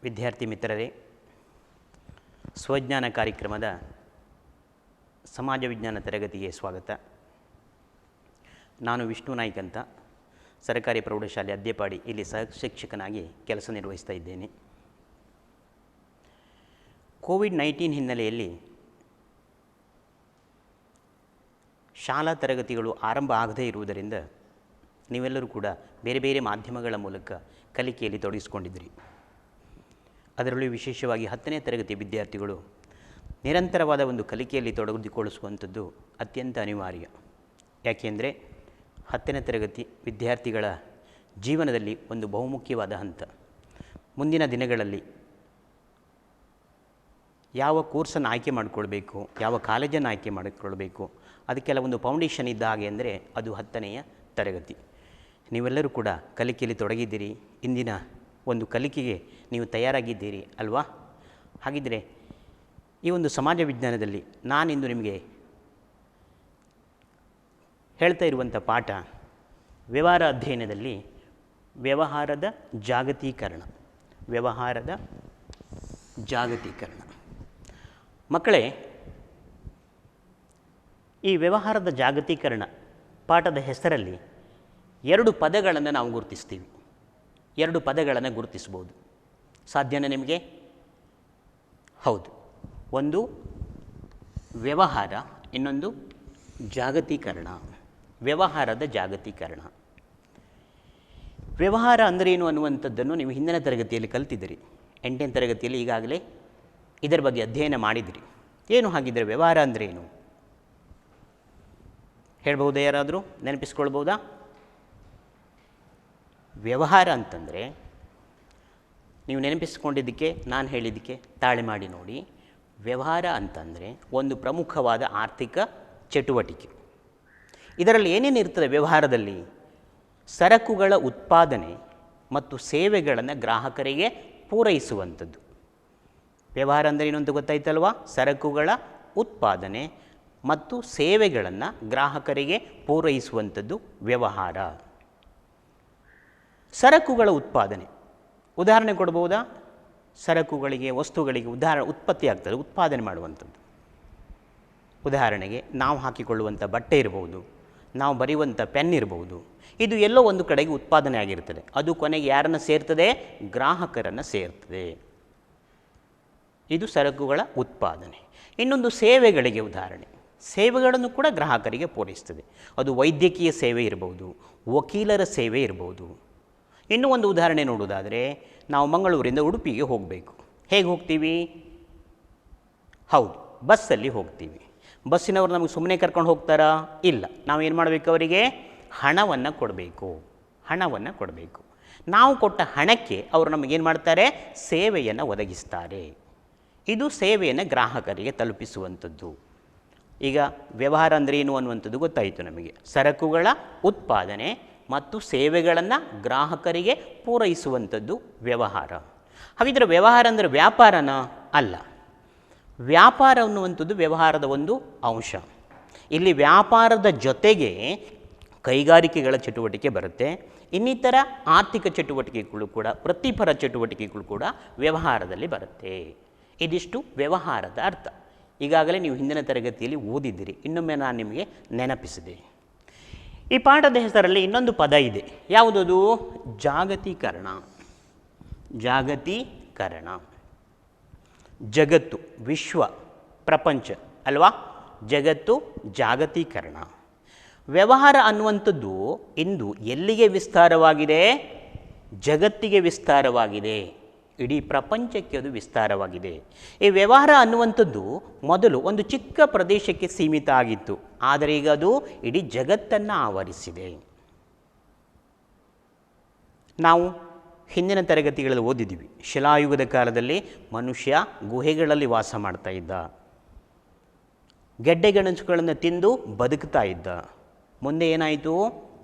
ವಿದ್ಯಾರ್ಥಿ ಮಿತ್ರರೇ, ಸ್ವಜ್ಞಾನ ಕಾರ್ಯಕ್ರಮದ ಸಮಾಜ ವಿಜ್ಞಾನ ತರಗತಿಗೆ ಸ್ವಾಗತ. ನಾನು ವಿಷ್ಣು ನಾಯ್ಕ್ ಅಂತ, ಸರ್ಕಾರಿ ಪ್ರೌಢಶಾಲೆ ಅದ್ದೇಪಾಡಿ ಇಲ್ಲಿ ಸಹ ಶಿಕ್ಷಕನಾಗಿ ಕೆಲಸ ನಿರ್ವಹಿಸ್ತಾ ಇದ್ದೇನೆ. ಕೋವಿಡ್-19 ಹಿನ್ನೆಲೆಯಲ್ಲಿ ಶಾಲಾ ತರಗತಿಗಳು ಆರಂಭ ಆಗದೇ ಇರುವುದರಿಂದ ನೀವೆಲ್ಲರೂ ಕೂಡ ಬೇರೆ ಬೇರೆ ಮಾಧ್ಯಮಗಳ ಮೂಲಕ ಕಲಿಕೆಯಲ್ಲಿ ತೊಡಗಿಸಿಕೊಂಡಿದ್ದೀರಿ. ಅದರಲ್ಲೂ ವಿಶೇಷವಾಗಿ 10ನೇ ತರಗತಿ ವಿದ್ಯಾರ್ಥಿಗಳು ನಿರಂತರವಾದ ಒಂದು ಕಲಿಕೆಯಲ್ಲಿ ತೊಡಗಿಸಿಕೊಳ್ಳಿಸುವಂಥದ್ದು ಅತ್ಯಂತ ಅನಿವಾರ್ಯ. ಯಾಕೆಂದರೆ 10ನೇ ತರಗತಿ ವಿದ್ಯಾರ್ಥಿಗಳ ಜೀವನದಲ್ಲಿ ಒಂದು ಬಹುಮುಖ್ಯವಾದ ಹಂತ. ಮುಂದಿನ ದಿನಗಳಲ್ಲಿ ಯಾವ ಕೋರ್ಸನ್ನು ಆಯ್ಕೆ ಮಾಡಿಕೊಳ್ಬೇಕು, ಯಾವ ಕಾಲೇಜನ್ನು ಆಯ್ಕೆ ಮಾಡಿಕೊಳ್ಬೇಕು, ಅದಕ್ಕೆಲ್ಲ ಒಂದು ಫೌಂಡೇಶನ್ ಇದ್ದ ಹಾಗೆ ಅಂದರೆ ಅದು 10ನೆಯ ತರಗತಿ. ನೀವೆಲ್ಲರೂ ಕೂಡ ಕಲಿಕೆಯಲ್ಲಿ ತೊಡಗಿದ್ದೀರಿ. ಇಂದಿನ ಒಂದು ಕಲಿಕೆಗೆ ನೀವು ತಯಾರಾಗಿದ್ದೀರಿ ಅಲ್ವಾ? ಹಾಗಿದ್ದರೆ ಈ ಒಂದು ಸಮಾಜ ವಿಜ್ಞಾನದಲ್ಲಿ ನಾನಿಂದು ನಿಮಗೆ ಹೇಳ್ತಾ ಇರುವಂಥ ಪಾಠ ವ್ಯವಹಾರ ಅಧ್ಯಯನದಲ್ಲಿ ವ್ಯವಹಾರದ ಜಾಗತೀಕರಣ. ವ್ಯವಹಾರದ ಜಾಗತೀಕರಣ. ಮಕ್ಕಳೇ, ಈ ವ್ಯವಹಾರದ ಜಾಗತೀಕರಣ ಪಾಠದ ಹೆಸರಲ್ಲಿ 2 ಪದಗಳನ್ನು ನಾವು ಗುರುತಿಸ್ತೀವಿ. 2 ಪದಗಳನ್ನು ಗುರುತಿಸ್ಬೋದು. ಸಾಧ್ಯನೇ ನಿಮಗೆ? ಹೌದು. ಒಂದು ವ್ಯವಹಾರ, ಇನ್ನೊಂದು ಜಾಗತೀಕರಣ. ವ್ಯವಹಾರದ ಜಾಗತೀಕರಣ. ವ್ಯವಹಾರ ಅಂದರೇನು ಅನ್ನುವಂಥದ್ದನ್ನು ನೀವು ಹಿಂದಿನ ತರಗತಿಯಲ್ಲಿ ಕಲ್ತಿದ್ದೀರಿ. 8ನೇ ತರಗತಿಯಲ್ಲಿ ಈಗಾಗಲೇ ಇದರ ಬಗ್ಗೆ ಅಧ್ಯಯನ ಮಾಡಿದಿರಿ. ಏನು ಹಾಗಿದ್ದರೆ ವ್ಯವಹಾರ ಅಂದರೇನು ಹೇಳ್ಬಹುದಾ? ಯಾರಾದರೂ ನೆನಪಿಸ್ಕೊಳ್ಬೋದಾ? ವ್ಯವಹಾರ ಅಂತಂದರೆ ನೀವು ನೆನಪಿಸ್ಕೊಂಡಿದ್ದಕ್ಕೆ ನಾನು ಹೇಳಿದ್ದಕ್ಕೆ ತಾಳೆ ಮಾಡಿ ನೋಡಿ. ವ್ಯವಹಾರ ಅಂತಂದರೆ ಒಂದು ಪ್ರಮುಖವಾದ ಆರ್ಥಿಕ ಚಟುವಟಿಕೆ. ಇದರಲ್ಲಿ ಏನೇನು ಇರ್ತದೆ ವ್ಯವಹಾರದಲ್ಲಿ? ಸರಕುಗಳ ಉತ್ಪಾದನೆ ಮತ್ತು ಸೇವೆಗಳನ್ನು ಗ್ರಾಹಕರಿಗೆ ಪೂರೈಸುವಂಥದ್ದು. ವ್ಯವಹಾರ ಅಂದರೆ ಏನು ಅಂತ ಗೊತ್ತಾಯ್ತಲ್ವಾ? ಸರಕುಗಳ ಉತ್ಪಾದನೆ ಮತ್ತು ಸೇವೆಗಳನ್ನು ಗ್ರಾಹಕರಿಗೆ ಪೂರೈಸುವಂಥದ್ದು ವ್ಯವಹಾರ. ಸರಕುಗಳ ಉತ್ಪಾದನೆ ಉದಾಹರಣೆ ಕೊಡ್ಬೋದಾ? ಸರಕುಗಳಿಗೆ, ವಸ್ತುಗಳಿಗೆ ಉತ್ಪತ್ತಿ ಆಗ್ತದೆ, ಉತ್ಪಾದನೆ ಮಾಡುವಂಥದ್ದು. ಉದಾಹರಣೆಗೆ ನಾವು ಹಾಕಿಕೊಳ್ಳುವಂಥ ಬಟ್ಟೆ ಇರ್ಬೋದು, ನಾವು ಬರೆಯುವಂಥ ಪೆನ್ ಇರ್ಬೋದು. ಇದು ಎಲ್ಲೋ ಒಂದು ಕಡೆಗೆ ಉತ್ಪಾದನೆ ಆಗಿರ್ತದೆ. ಅದು ಕೊನೆಗೆ ಯಾರನ್ನು ಸೇರ್ತದೆ? ಗ್ರಾಹಕರನ್ನು ಸೇರ್ತದೆ. ಇದು ಸರಕುಗಳ ಉತ್ಪಾದನೆ. ಇನ್ನೊಂದು ಸೇವೆಗಳಿಗೆ ಉದಾಹರಣೆ. ಸೇವೆಗಳನ್ನು ಕೂಡ ಗ್ರಾಹಕರಿಗೆ ಪೂರೈಸ್ತದೆ. ಅದು ವೈದ್ಯಕೀಯ ಸೇವೆ ಇರ್ಬೋದು, ವಕೀಲರ ಸೇವೆ ಇರ್ಬೋದು. ಇನ್ನೂ ಒಂದು ಉದಾಹರಣೆ ನೋಡೋದಾದರೆ, ನಾವು ಮಂಗಳೂರಿಂದ ಉಡುಪಿಗೆ ಹೋಗಬೇಕು. ಹೇಗೆ ಹೋಗ್ತೀವಿ? ಹೌದು, ಬಸ್ಸಲ್ಲಿ ಹೋಗ್ತೀವಿ. ಬಸ್ಸಿನವರು ನಮಗೆ ಸುಮ್ಮನೆ ಕರ್ಕೊಂಡು ಹೋಗ್ತಾರಾ? ಇಲ್ಲ. ನಾವೇನು ಮಾಡಬೇಕು? ಅವರಿಗೆ ಹಣವನ್ನು ಕೊಡಬೇಕು. ಹಣವನ್ನು ಕೊಡಬೇಕು. ನಾವು ಕೊಟ್ಟ ಹಣಕ್ಕೆ ಅವರು ನಮಗೇನು ಮಾಡ್ತಾರೆ? ಸೇವೆಯನ್ನು ಒದಗಿಸ್ತಾರೆ. ಇದು ಸೇವೆಯನ್ನು ಗ್ರಾಹಕರಿಗೆ ತಲುಪಿಸುವಂಥದ್ದು. ಈಗ ವ್ಯವಹಾರ ಅಂದರೆ ಏನು ಅನ್ನುವಂಥದ್ದು ಗೊತ್ತಾಯಿತು ನಮಗೆ. ಸರಕುಗಳ ಉತ್ಪಾದನೆ ಮತ್ತು ಸೇವೆಗಳನ್ನು ಗ್ರಾಹಕರಿಗೆ ಪೂರೈಸುವಂಥದ್ದು ವ್ಯವಹಾರ. ಹಾಗಿದ್ರೆ ವ್ಯವಹಾರ ಅಂದರೆ ವ್ಯಾಪಾರನ? ಅಲ್ಲ. ವ್ಯಾಪಾರ ಅನ್ನುವಂಥದ್ದು ವ್ಯವಹಾರದ ಒಂದು ಅಂಶ. ಇಲ್ಲಿ ವ್ಯಾಪಾರದ ಜೊತೆಗೆ ಕೈಗಾರಿಕೆಗಳ ಚಟುವಟಿಕೆ ಬರುತ್ತೆ. ಇನ್ನಿತರ ಆರ್ಥಿಕ ಚಟುವಟಿಕೆಗಳು ಕೂಡ, ವೃತ್ತಿಪರ ಚಟುವಟಿಕೆಗಳು ಕೂಡ ವ್ಯವಹಾರದಲ್ಲಿ ಬರುತ್ತೆ. ಇದಿಷ್ಟು ವ್ಯವಹಾರದ ಅರ್ಥ. ಈಗಾಗಲೇ ನೀವು ಹಿಂದಿನ ತರಗತಿಯಲ್ಲಿ ಓದಿದ್ದೀರಿ. ಇನ್ನೊಮ್ಮೆ ನಾನು ನಿಮಗೆ ನೆನಪಿಸಿದೆ. ಈ ಪಾಠದ ಹೆಸರಲ್ಲಿ ಇನ್ನೊಂದು ಪದ ಇದೆ. ಯಾವುದದು? ಜಾಗತೀಕರಣ. ಜಾಗತೀಕರಣ. ಜಗತ್ತು, ವಿಶ್ವ, ಪ್ರಪಂಚ ಅಲ್ವಾ? ಜಗತ್ತು, ಜಾಗತೀಕರಣ. ವ್ಯವಹಾರ ಅನ್ನುವಂಥದ್ದು ಇಂದು ಎಲ್ಲಿಗೆ ವಿಸ್ತಾರವಾಗಿದೆ? ಜಗತ್ತಿಗೆ ವಿಸ್ತಾರವಾಗಿದೆ. ಇಡೀ ಪ್ರಪಂಚಕ್ಕೆ ಅದು ವಿಸ್ತಾರವಾಗಿದೆ. ಈ ವ್ಯವಹಾರ ಅನ್ನುವಂಥದ್ದು ಮೊದಲು ಒಂದು ಚಿಕ್ಕ ಪ್ರದೇಶಕ್ಕೆ ಸೀಮಿತ ಆಗಿತ್ತು. ಆದರೆ ಈಗ ಅದು ಇಡೀ ಜಗತ್ತನ್ನು ಆವರಿಸಿದೆ. ನಾವು ಹಿಂದಿನ ತರಗತಿಗಳಲ್ಲಿ ಓದಿದ್ದೀವಿ. ಶಿಲಾಯುಗದ ಕಾಲದಲ್ಲಿ ಮನುಷ್ಯ ಗುಹೆಗಳಲ್ಲಿ ವಾಸ ಮಾಡ್ತಾ ಇದ್ದ. ಗೆಡ್ಡೆ ಗೆಣಸುಗಳನ್ನು ತಿಂದು ಬದುಕ್ತಾ ಇದ್ದ. ಮುಂದೆ ಏನಾಯಿತು?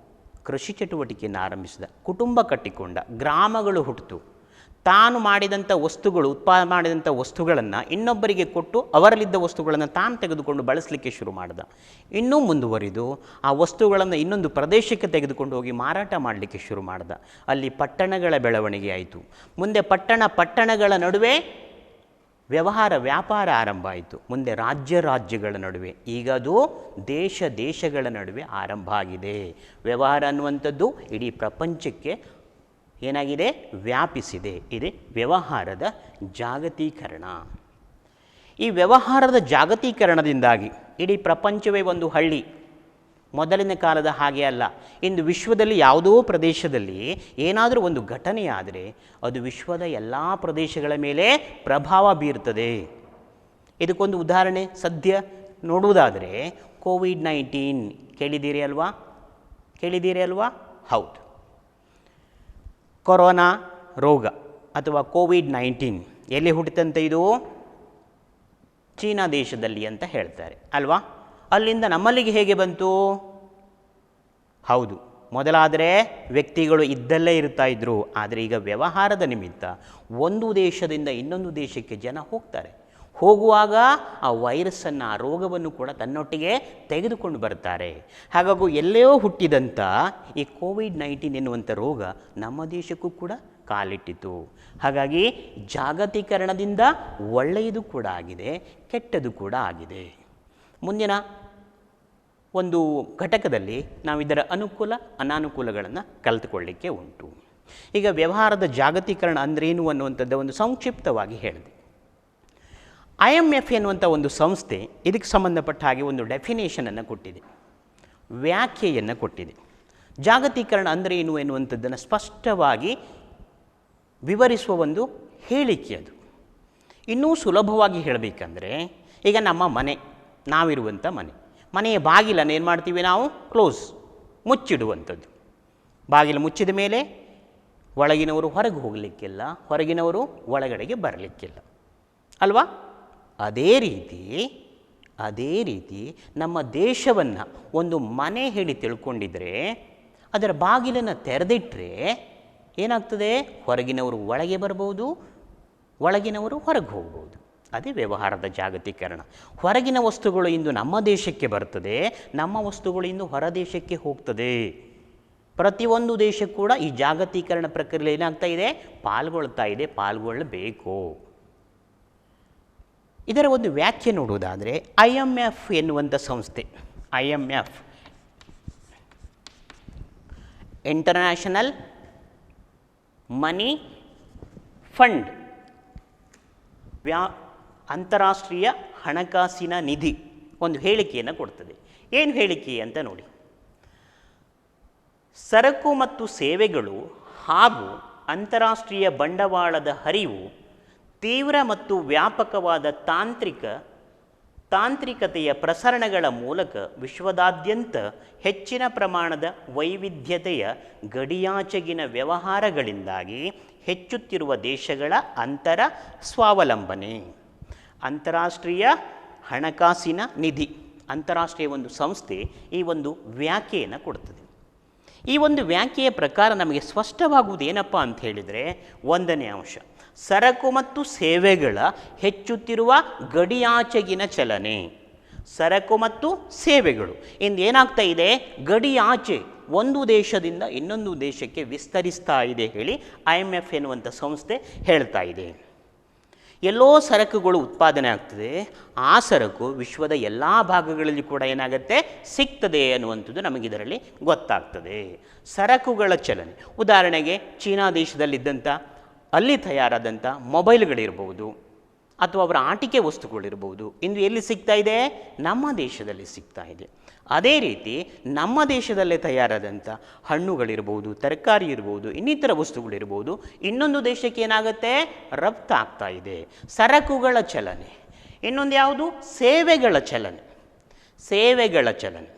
ಕೃಷಿ ಚಟುವಟಿಕೆಯನ್ನು ಆರಂಭಿಸಿದ. ಕುಟುಂಬ ಕಟ್ಟಿಕೊಂಡ. ಗ್ರಾಮಗಳು ಹುಟ್ಟಿತು. ತಾನು ಮಾಡಿದಂಥ ವಸ್ತುಗಳು ಉತ್ಪಾದನೆ ಮಾಡಿದಂಥ ವಸ್ತುಗಳನ್ನು ಇನ್ನೊಬ್ಬರಿಗೆ ಕೊಟ್ಟು ಅವರಲ್ಲಿದ್ದ ವಸ್ತುಗಳನ್ನು ತಾನು ತೆಗೆದುಕೊಂಡು ಬಳಸಲಿಕ್ಕೆ ಶುರು ಮಾಡಿದ. ಇನ್ನೂ ಮುಂದುವರಿದು ಆ ವಸ್ತುಗಳನ್ನು ಇನ್ನೊಂದು ಪ್ರದೇಶಕ್ಕೆ ತೆಗೆದುಕೊಂಡು ಹೋಗಿ ಮಾರಾಟ ಮಾಡಲಿಕ್ಕೆ ಶುರು ಮಾಡಿದ. ಅಲ್ಲಿ ಪಟ್ಟಣಗಳ ಬೆಳವಣಿಗೆ ಆಯಿತು. ಮುಂದೆ ಪಟ್ಟಣಗಳ ನಡುವೆ ವ್ಯಾಪಾರ ಆರಂಭ ಆಯಿತು. ಮುಂದೆ ರಾಜ್ಯಗಳ ನಡುವೆ, ಈಗ ಅದು ದೇಶಗಳ ನಡುವೆ ಆರಂಭ ಆಗಿದೆ. ವ್ಯವಹಾರ ಅನ್ನುವಂಥದ್ದು ಇಡೀ ಪ್ರಪಂಚಕ್ಕೆ ಏನಾಗಿದೆ, ವ್ಯಾಪಿಸಿದೆ. ಇದೆ ವ್ಯವಹಾರದ ಜಾಗತೀಕರಣ. ಈ ವ್ಯವಹಾರದ ಜಾಗತೀಕರಣದಿಂದಾಗಿ ಇಡೀ ಪ್ರಪಂಚವೇ ಒಂದು ಹಳ್ಳಿ. ಮೊದಲಿನ ಕಾಲದ ಹಾಗೆ ಅಲ್ಲ. ಇಂದು ವಿಶ್ವದಲ್ಲಿ ಯಾವುದೋ ಪ್ರದೇಶದಲ್ಲಿ ಏನಾದರೂ ಒಂದು ಘಟನೆಯಾದರೆ ಅದು ವಿಶ್ವದ ಎಲ್ಲ ಪ್ರದೇಶಗಳ ಮೇಲೆ ಪ್ರಭಾವ ಬೀರ್ತದೆ. ಇದಕ್ಕೊಂದು ಉದಾಹರಣೆ ಸದ್ಯ ನೋಡುವುದಾದರೆ ಕೋವಿಡ್-19 ಕೇಳಿದ್ದೀರಿ ಅಲ್ವಾ? ಹೌದು. ಕೊರೋನಾ ರೋಗ ಅಥವಾ ಕೋವಿಡ್-19 ಎಲ್ಲಿ ಹುಟ್ಟಿತಂತೆ? ಇದು ಚೀನಾ ದೇಶದಲ್ಲಿ ಅಂತ ಹೇಳ್ತಾರೆ ಅಲ್ವಾ? ಅಲ್ಲಿಂದ ನಮ್ಮಲ್ಲಿಗೆ ಹೇಗೆ ಬಂತು? ಹೌದು, ಮೊದಲಾದರೆ ವ್ಯಕ್ತಿಗಳು ಇದ್ದಲ್ಲೇ ಇರ್ತಾಯಿದ್ರು. ಆದರೆ ಈಗ ವ್ಯವಹಾರದ ನಿಮಿತ್ತ ಒಂದು ದೇಶದಿಂದ ಇನ್ನೊಂದು ದೇಶಕ್ಕೆ ಜನ ಹೋಗ್ತಾರೆ. ಹೋಗುವಾಗ ಆ ವೈರಸ್ಸನ್ನು, ಆ ರೋಗವನ್ನು ಕೂಡ ತನ್ನೊಟ್ಟಿಗೆ ತೆಗೆದುಕೊಂಡು ಬರ್ತಾರೆ. ಹಾಗಾಗಿ ಎಲ್ಲೋ ಹುಟ್ಟಿದಂಥ ಈ ಕೋವಿಡ್-19 ಎನ್ನುವಂಥ ರೋಗ ನಮ್ಮ ದೇಶಕ್ಕೂ ಕೂಡ ಕಾಲಿಟ್ಟಿತು. ಹಾಗಾಗಿ ಜಾಗತೀಕರಣದಿಂದ ಒಳ್ಳೆಯದು ಕೂಡ ಆಗಿದೆ, ಕೆಟ್ಟದ್ದು ಕೂಡ ಆಗಿದೆ. ಮುಂದಿನ ಒಂದು ಘಟಕದಲ್ಲಿ ನಾವು ಇದರ ಅನುಕೂಲ ಅನಾನುಕೂಲಗಳನ್ನು ಕಲಿತುಕೊಳ್ಳಿಕ್ಕೆ ಉಂಟು. ಈಗ ವ್ಯವಹಾರದ ಜಾಗತೀಕರಣ ಅಂದ್ರೇನು ಅನ್ನುವಂಥದ್ದು ಒಂದು ಸಂಕ್ಷಿಪ್ತವಾಗಿ ಹೇಳಿದೆ. IMF ಎನ್ನುವಂಥ ಒಂದು ಸಂಸ್ಥೆ ಇದಕ್ಕೆ ಸಂಬಂಧಪಟ್ಟ ಹಾಗೆ ಒಂದು ಡೆಫಿನೇಷನನ್ನು ಕೊಟ್ಟಿದೆ, ವ್ಯಾಖ್ಯೆಯನ್ನು ಕೊಟ್ಟಿದೆ. ಜಾಗತೀಕರಣ ಅಂದ್ರೇನು ಎನ್ನುವಂಥದ್ದನ್ನು ಸ್ಪಷ್ಟವಾಗಿ ವಿವರಿಸುವ ಒಂದು ಹೇಳಿಕೆ ಅದು. ಇನ್ನೂ ಸುಲಭವಾಗಿ ಹೇಳಬೇಕಂದ್ರೆ, ಈಗ ನಮ್ಮ ಮನೆ, ನಾವಿರುವಂಥ ಮನೆಯ ಬಾಗಿಲನ್ನು ಏನು ಮಾಡ್ತೀವಿ ನಾವು? ಮುಚ್ಚಿಡುವಂಥದ್ದು. ಬಾಗಿಲು ಮುಚ್ಚಿದ ಮೇಲೆ ಒಳಗಿನವರು ಹೊರಗೆ ಹೋಗಲಿಕ್ಕಿಲ್ಲ, ಹೊರಗಿನವರು ಒಳಗಡೆಗೆ ಬರಲಿಕ್ಕಿಲ್ಲ ಅಲ್ವಾ? ಅದೇ ರೀತಿ ನಮ್ಮ ದೇಶವನ್ನು ಒಂದು ಮನೆ ಹೇಳಿ ತಿಳ್ಕೊಂಡಿದ್ರೆ ಅದರ ಬಾಗಿಲನ್ನು ತೆರೆದಿಟ್ಟರೆ ಏನಾಗ್ತದೆ? ಹೊರಗಿನವರು ಒಳಗೆ ಬರ್ಬೋದು, ಒಳಗಿನವರು ಹೊರಗೆ ಹೋಗ್ಬೋದು. ಅದೇ ವ್ಯವಹಾರದ ಜಾಗತೀಕರಣ. ಹೊರಗಿನ ವಸ್ತುಗಳು ಇಂದು ನಮ್ಮ ದೇಶಕ್ಕೆ ಬರ್ತದೆ, ನಮ್ಮ ವಸ್ತುಗಳು ಇಂದು ಹೊರ ದೇಶಕ್ಕೆ ಹೋಗ್ತದೆ. ಪ್ರತಿಯೊಂದು ದೇಶ ಕೂಡ ಈ ಜಾಗತೀಕರಣ ಪ್ರಕ್ರಿಯೆ ಏನಾಗ್ತಾ ಇದೆ? ಪಾಲ್ಗೊಳ್ಳಬೇಕು. ಇದರ ಒಂದು ವ್ಯಾಖ್ಯೆ ನೋಡುವುದಾದರೆ IMF ಎನ್ನುವಂಥ ಸಂಸ್ಥೆ, IMF ಇಂಟರ್ನ್ಯಾಷನಲ್ ಮನಿ ಫಂಡ್, ಅಂತಾರಾಷ್ಟ್ರೀಯ ಹಣಕಾಸಿನ ನಿಧಿ ಒಂದು ಹೇಳಿಕೆಯನ್ನು ಕೊಡ್ತದೆ. ಏನು ಹೇಳಿಕೆ ಅಂತ ನೋಡಿ. ಸರಕು ಮತ್ತು ಸೇವೆಗಳು ಹಾಗೂ ಅಂತಾರಾಷ್ಟ್ರೀಯ ಬಂಡವಾಳದ ಹರಿವು ತೀವ್ರ ಮತ್ತು ವ್ಯಾಪಕವಾದ ತಾಂತ್ರಿಕತೆಯ ಪ್ರಸರಣಗಳ ಮೂಲಕ ವಿಶ್ವದಾದ್ಯಂತ ಹೆಚ್ಚಿನ ಪ್ರಮಾಣದ ವೈವಿಧ್ಯತೆಯ ಗಡಿಯಾಚೆಗಿನ ವ್ಯವಹಾರಗಳಿಂದಾಗಿ ಹೆಚ್ಚುತ್ತಿರುವ ದೇಶಗಳ ಸ್ವಾವಲಂಬನೆ. ಅಂತಾರಾಷ್ಟ್ರೀಯ ಹಣಕಾಸಿನ ನಿಧಿ, ಅಂತಾರಾಷ್ಟ್ರೀಯ ಒಂದು ಸಂಸ್ಥೆ ಈ ಒಂದು ವ್ಯಾಖ್ಯೆಯನ್ನು ಕೊಡ್ತದೆ. ಈ ಒಂದು ವ್ಯಾಖ್ಯೆಯ ಪ್ರಕಾರ ನಮಗೆ ಸ್ಪಷ್ಟವಾಗುವುದು ಏನಪ್ಪ ಅಂತ ಹೇಳಿದರೆ, ಒಂದನೇ ಅಂಶ ಸರಕು ಮತ್ತು ಸೇವೆಗಳ ಹೆಚ್ಚುತ್ತಿರುವ ಗಡಿಯಾಚೆಗಿನ ಚಲನೆ. ಸರಕು ಮತ್ತು ಸೇವೆಗಳು ಇಂದು ಏನಾಗ್ತಾ ಇದೆ? ಗಡಿಯಾಚೆ ಒಂದು ದೇಶದಿಂದ ಇನ್ನೊಂದು ದೇಶಕ್ಕೆ ವಿಸ್ತರಿಸ್ತಾ ಇದೆ ಹೇಳಿ IMF ಎನ್ನುವಂಥ ಸಂಸ್ಥೆ ಹೇಳ್ತಾ ಇದೆ. ಎಲ್ಲೋ ಸರಕುಗಳು ಉತ್ಪಾದನೆ ಆಗ್ತದೆ, ಆ ಸರಕು ವಿಶ್ವದ ಎಲ್ಲ ಭಾಗಗಳಲ್ಲಿ ಕೂಡ ಏನಾಗುತ್ತೆ? ಸಿಗ್ತದೆ ಅನ್ನುವಂಥದ್ದು ನಮಗಿದರಲ್ಲಿ ಗೊತ್ತಾಗ್ತದೆ. ಸರಕುಗಳ ಚಲನೆ, ಉದಾಹರಣೆಗೆ ಚೀನಾ ದೇಶದಲ್ಲಿದ್ದಂಥ ಅಲ್ಲಿ ತಯಾರಾದಂಥ ಮೊಬೈಲ್ಗಳಿರ್ಬೋದು ಅಥವಾ ಅವರ ಆಟಿಕೆ ವಸ್ತುಗಳಿರ್ಬೋದು, ಇಂದು ಎಲ್ಲಿ ಸಿಗ್ತಾ ಇದೆ? ನಮ್ಮ ದೇಶದಲ್ಲಿ ಸಿಗ್ತಾ ಇದೆ. ಅದೇ ರೀತಿ ನಮ್ಮ ದೇಶದಲ್ಲೇ ತಯಾರಾದಂಥ ಹಣ್ಣುಗಳಿರ್ಬೋದು, ತರಕಾರಿ ಇರ್ಬೋದು, ಇನ್ನಿತರ ವಸ್ತುಗಳಿರ್ಬೋದು, ಇನ್ನೊಂದು ದೇಶಕ್ಕೆ ಏನಾಗುತ್ತೆ? ರಫ್ತಾಗ್ತಾ ಇದೆ. ಸರಕುಗಳ ಚಲನೆ. ಇನ್ನೊಂದು ಯಾವುದು? ಸೇವೆಗಳ ಚಲನೆ.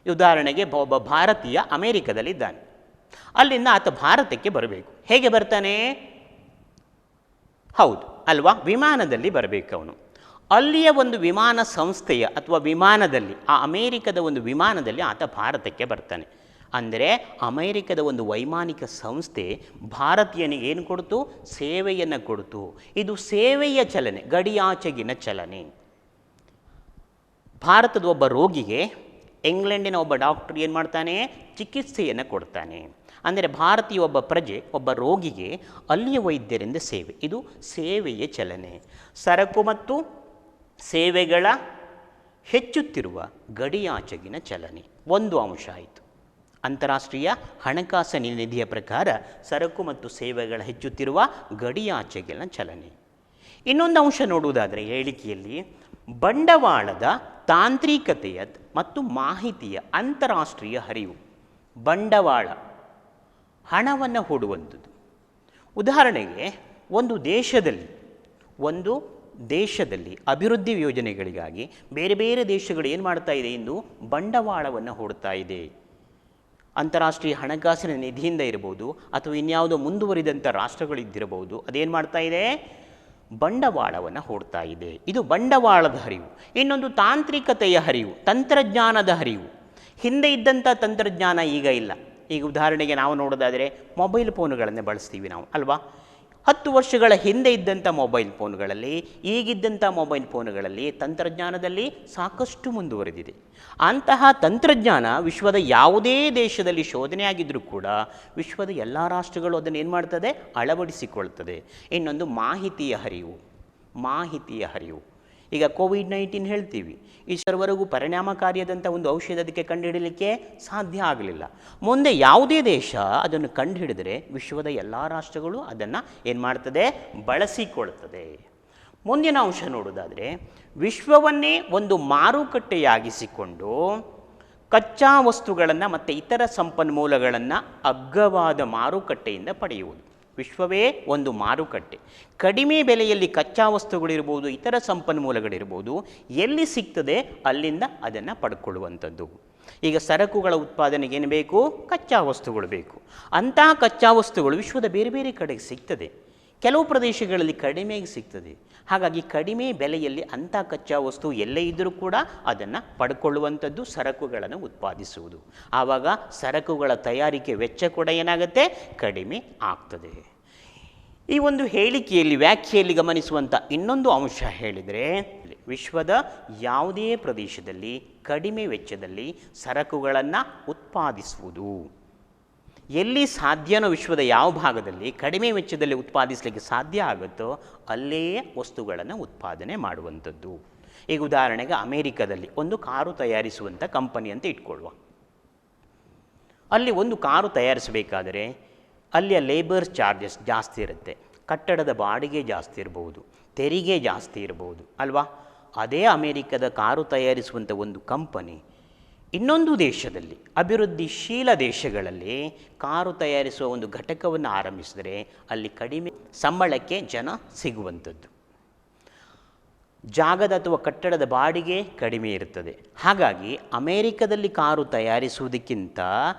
ಉದಾಹರಣೆಗೆ ಒಬ್ಬ ಭಾರತೀಯ ಅಮೇರಿಕದಲ್ಲಿದ್ದಾನೆ, ಅಲ್ಲಿಂದ ಆತ ಭಾರತಕ್ಕೆ ಬರಬೇಕು. ಹೇಗೆ ಬರ್ತಾನೆ? ಹೌದು ಅಲ್ವಾ? ವಿಮಾನದಲ್ಲಿ ಬರಬೇಕು ಅವನು. ಅಲ್ಲಿಯ ಒಂದು ವಿಮಾನ ಸಂಸ್ಥೆಯ ಅಥವಾ ವಿಮಾನದಲ್ಲಿ, ಆ ಅಮೇರಿಕದ ಒಂದು ವಿಮಾನದಲ್ಲಿ ಆತ ಭಾರತಕ್ಕೆ ಬರ್ತಾನೆ. ಅಂದರೆ ಅಮೆರಿಕದ ಒಂದು ವೈಮಾನಿಕ ಸಂಸ್ಥೆ ಭಾರತೀಯನಿಗೆ ಏನು ಕೊಡ್ತು? ಸೇವೆಯನ್ನು ಕೊಡ್ತು. ಇದು ಸೇವೆಯ ಚಲನೆ, ಗಡಿಯಾಚೆಗಿನ ಚಲನೆ. ಭಾರತದ ಒಬ್ಬ ರೋಗಿಗೆ ಇಂಗ್ಲೆಂಡಿನ ಒಬ್ಬ ಡಾಕ್ಟರ್ ಏನು ಮಾಡ್ತಾನೆ? ಚಿಕಿತ್ಸೆಯನ್ನು ಕೊಡ್ತಾನೆ. ಅಂದರೆ ಭಾರತೀಯ ಒಬ್ಬ ಪ್ರಜೆ, ಒಬ್ಬ ರೋಗಿಗೆ ಅಲ್ಲಿಯ ವೈದ್ಯರಿಂದ ಸೇವೆ. ಇದು ಸೇವೆಯ ಚಲನೆ. ಸರಕು ಮತ್ತು ಸೇವೆಗಳ ಹೆಚ್ಚುತ್ತಿರುವ ಗಡಿಯಾಚೆಗಿನ ಚಲನೆ ಒಂದು ಅಂಶ ಆಯಿತು. ಅಂತಾರಾಷ್ಟ್ರೀಯ ಹಣಕಾಸಿನ ನಿಧಿಯ ಪ್ರಕಾರ ಸರಕು ಮತ್ತು ಸೇವೆಗಳ ಹೆಚ್ಚುತ್ತಿರುವ ಗಡಿಯಾಚೆಗಿನ ಚಲನೆ. ಇನ್ನೊಂದು ಅಂಶ ನೋಡುವುದಾದರೆ ಹೇಳಿಕೆಯಲ್ಲಿ ಬಂಡವಾಳದ ತಾಂತ್ರಿಕತೆಯ ಮತ್ತು ಮಾಹಿತಿಯ ಅಂತಾರಾಷ್ಟ್ರೀಯ ಹರಿವು. ಬಂಡವಾಳ ಹಣವನ್ನು ಹೂಡುವಂಥದ್ದು. ಉದಾಹರಣೆಗೆ ಒಂದು ದೇಶದಲ್ಲಿ ಅಭಿವೃದ್ಧಿ ಯೋಜನೆಗಳಿಗಾಗಿ ಬೇರೆ ಬೇರೆ ದೇಶಗಳು ಏನು ಮಾಡ್ತಾ ಇದೆ? ಇಂದು ಬಂಡವಾಳವನ್ನು ಹೂಡ್ತಾ ಇದೆ. ಅಂತಾರಾಷ್ಟ್ರೀಯ ಹಣಕಾಸಿನ ನಿಧಿಯಿಂದ ಇರ್ಬೋದು ಅಥವಾ ಇನ್ಯಾವುದೋ ಮುಂದುವರಿದಂಥ ರಾಷ್ಟ್ರಗಳಿದ್ದಿರಬಹುದು. ಅದೇನು ಮಾಡ್ತಾ ಇದೆ? ಬಂಡವಾಳವನ್ನು ಹೂಡ್ತಾ ಇದೆ. ಇದು ಬಂಡವಾಳದ ಹರಿವು. ಇನ್ನೊಂದು ತಾಂತ್ರಿಕತೆಯ ಹರಿವು, ತಂತ್ರಜ್ಞಾನದ ಹರಿವು. ಹಿಂದೆ ಇದ್ದಂಥ ತಂತ್ರಜ್ಞಾನ ಈಗ ಇಲ್ಲ. ಈಗ ಉದಾಹರಣೆಗೆ ನಾವು ನೋಡೋದಾದರೆ ಮೊಬೈಲ್ ಫೋನುಗಳನ್ನೇ ಬಳಸ್ತೀವಿ ನಾವು, ಅಲ್ವಾ? 10 ವರ್ಷಗಳ ಹಿಂದೆ ಇದ್ದಂಥ ಮೊಬೈಲ್ ಫೋನುಗಳಲ್ಲಿ ಈಗಿದ್ದಂಥ ಮೊಬೈಲ್ ಫೋನುಗಳಲ್ಲಿ ತಂತ್ರಜ್ಞಾನದಲ್ಲಿ ಸಾಕಷ್ಟು ಮುಂದುವರೆದಿದೆ. ಅಂತಹ ತಂತ್ರಜ್ಞಾನ ವಿಶ್ವದ ಯಾವುದೇ ದೇಶದಲ್ಲಿ ಶೋಧನೆ ಆಗಿದ್ದರೂ ಕೂಡ ವಿಶ್ವದ ಎಲ್ಲ ರಾಷ್ಟ್ರಗಳು ಅದನ್ನು ಏನು ಮಾಡ್ತದೆ? ಅಳವಡಿಸಿಕೊಳ್ತದೆ. ಇನ್ನೊಂದು ಮಾಹಿತಿಯ ಹರಿವು. ಈಗ ಕೋವಿಡ್-19 ಹೇಳ್ತೀವಿ, ಇಷ್ಟರವರೆಗೂ ಪರಿಣಾಮಕಾರಿಯಾದಂಥ ಒಂದು ಔಷಧ ಅದಕ್ಕೆ ಕಂಡುಹಿಡಲಿಕ್ಕೆ ಸಾಧ್ಯ ಆಗಲಿಲ್ಲ. ಮುಂದೆ ಯಾವುದೇ ದೇಶ ಅದನ್ನು ಕಂಡುಹಿಡಿದರೆ ವಿಶ್ವದ ಎಲ್ಲ ರಾಷ್ಟ್ರಗಳು ಅದನ್ನು ಏನು ಮಾಡ್ತದೆ? ಬಳಸಿಕೊಳ್ತದೆ. ಮುಂದಿನ ಅಂಶ ನೋಡೋದಾದರೆ ವಿಶ್ವವನ್ನೇ ಒಂದು ಮಾರುಕಟ್ಟೆಯಾಗಿಸಿಕೊಂಡು ಕಚ್ಚಾ ವಸ್ತುಗಳನ್ನು ಮತ್ತು ಇತರ ಸಂಪನ್ಮೂಲಗಳನ್ನು ಅಗ್ಗವಾದ ಮಾರುಕಟ್ಟೆಯಿಂದ ಪಡೆಯುವುದು. ವಿಶ್ವವೇ ಒಂದು ಮಾರುಕಟ್ಟೆ. ಕಡಿಮೆ ಬೆಲೆಯಲ್ಲಿ ಕಚ್ಚಾ ವಸ್ತುಗಳಿರ್ಬೋದು, ಇತರ ಸಂಪನ್ಮೂಲಗಳಿರ್ಬೋದು, ಎಲ್ಲಿ ಸಿಗ್ತದೆ ಅಲ್ಲಿಂದ ಅದನ್ನು ಪಡ್ಕೊಳ್ಳುವಂಥದ್ದು. ಈಗ ಸರಕುಗಳ ಉತ್ಪಾದನೆಗೆ ಏನು ಬೇಕು? ಕಚ್ಚಾ ವಸ್ತುಗಳು ಬೇಕು. ಅಂತಹ ಕಚ್ಚಾ ವಸ್ತುಗಳು ವಿಶ್ವದ ಬೇರೆ ಬೇರೆ ಕಡೆಗೆ ಸಿಗ್ತದೆ. ಕೆಲವು ಪ್ರದೇಶಗಳಲ್ಲಿ ಕಡಿಮೆಗೆ ಸಿಗ್ತದೆ. ಹಾಗಾಗಿ ಕಡಿಮೆ ಬೆಲೆಯಲ್ಲಿ ಅಂಥ ಕಚ್ಚಾ ವಸ್ತು ಎಲ್ಲೇ ಇದ್ದರೂ ಕೂಡ ಅದನ್ನು ಪಡ್ಕೊಳ್ಳುವಂಥದ್ದು ಸರಕುಗಳನ್ನು ಉತ್ಪಾದಿಸುವುದು. ಆವಾಗ ಸರಕುಗಳ ತಯಾರಿಕೆ ವೆಚ್ಚ ಕೂಡ ಏನಾಗುತ್ತೆ? ಕಡಿಮೆ ಆಗ್ತದೆ. ಈ ಒಂದು ಹೇಳಿಕೆಯಲ್ಲಿ, ವ್ಯಾಖ್ಯೆಯಲ್ಲಿ ಗಮನಿಸುವಂಥ ಇನ್ನೊಂದು ಅಂಶ ಹೇಳಿದರೆ, ವಿಶ್ವದ ಯಾವುದೇ ಪ್ರದೇಶದಲ್ಲಿ ಕಡಿಮೆ ವೆಚ್ಚದಲ್ಲಿ ಸರಕುಗಳನ್ನು ಉತ್ಪಾದಿಸುವುದು. ಎಲ್ಲಿ ಸಾಧ್ಯನೋ ವಿಶ್ವದ ಯಾವ ಭಾಗದಲ್ಲಿ ಕಡಿಮೆ ವೆಚ್ಚದಲ್ಲಿ ಉತ್ಪಾದಿಸಲಿಕ್ಕೆ ಸಾಧ್ಯ ಆಗುತ್ತೋ ಅಲ್ಲೇ ವಸ್ತುಗಳನ್ನು ಉತ್ಪಾದನೆ ಮಾಡುವಂಥದ್ದು. ಈಗ ಉದಾಹರಣೆಗೆ ಅಮೇರಿಕಾದಲ್ಲಿ ಒಂದು ಕಾರು ತಯಾರಿಸುವಂಥ ಕಂಪನಿ ಅಂತ ಇಟ್ಕೊಳ್ಳುವ. ಅಲ್ಲಿ ಒಂದು ಕಾರು ತಯಾರಿಸಬೇಕಾದರೆ ಅಲ್ಲಿಯ ಲೇಬರ್ ಚಾರ್ಜಸ್ ಜಾಸ್ತಿ ಇರುತ್ತೆ, ಕಟ್ಟಡದ ಬಾಡಿಗೆ ಜಾಸ್ತಿ ಇರಬಹುದು, ತೆರಿಗೆ ಜಾಸ್ತಿ ಇರಬಹುದು, ಅಲ್ವಾ? ಅದೇ ಅಮೇರಿಕದ ಕಾರು ತಯಾರಿಸುವಂಥ ಒಂದು ಕಂಪನಿ ಇನ್ನೊಂದು ದೇಶದಲ್ಲಿ, ಅಭಿವೃದ್ಧಿಶೀಲ ದೇಶಗಳಲ್ಲಿ ಕಾರು ತಯಾರಿಸುವ ಒಂದು ಘಟಕವನ್ನು ಆರಂಭಿಸಿದರೆ ಅಲ್ಲಿ ಕಡಿಮೆ ಸಂಬಳಕ್ಕೆ ಜನ ಸಿಗುವಂಥದ್ದು. ಜಾಗದ ಅಥವಾ ಕಟ್ಟಡದ ಬಾಡಿಗೆ ಕಡಿಮೆ ಇರುತ್ತದೆ. ಹಾಗಾಗಿ ಅಮೇರಿಕದಲ್ಲಿ ಕಾರು ತಯಾರಿಸುವುದಕ್ಕಿಂತ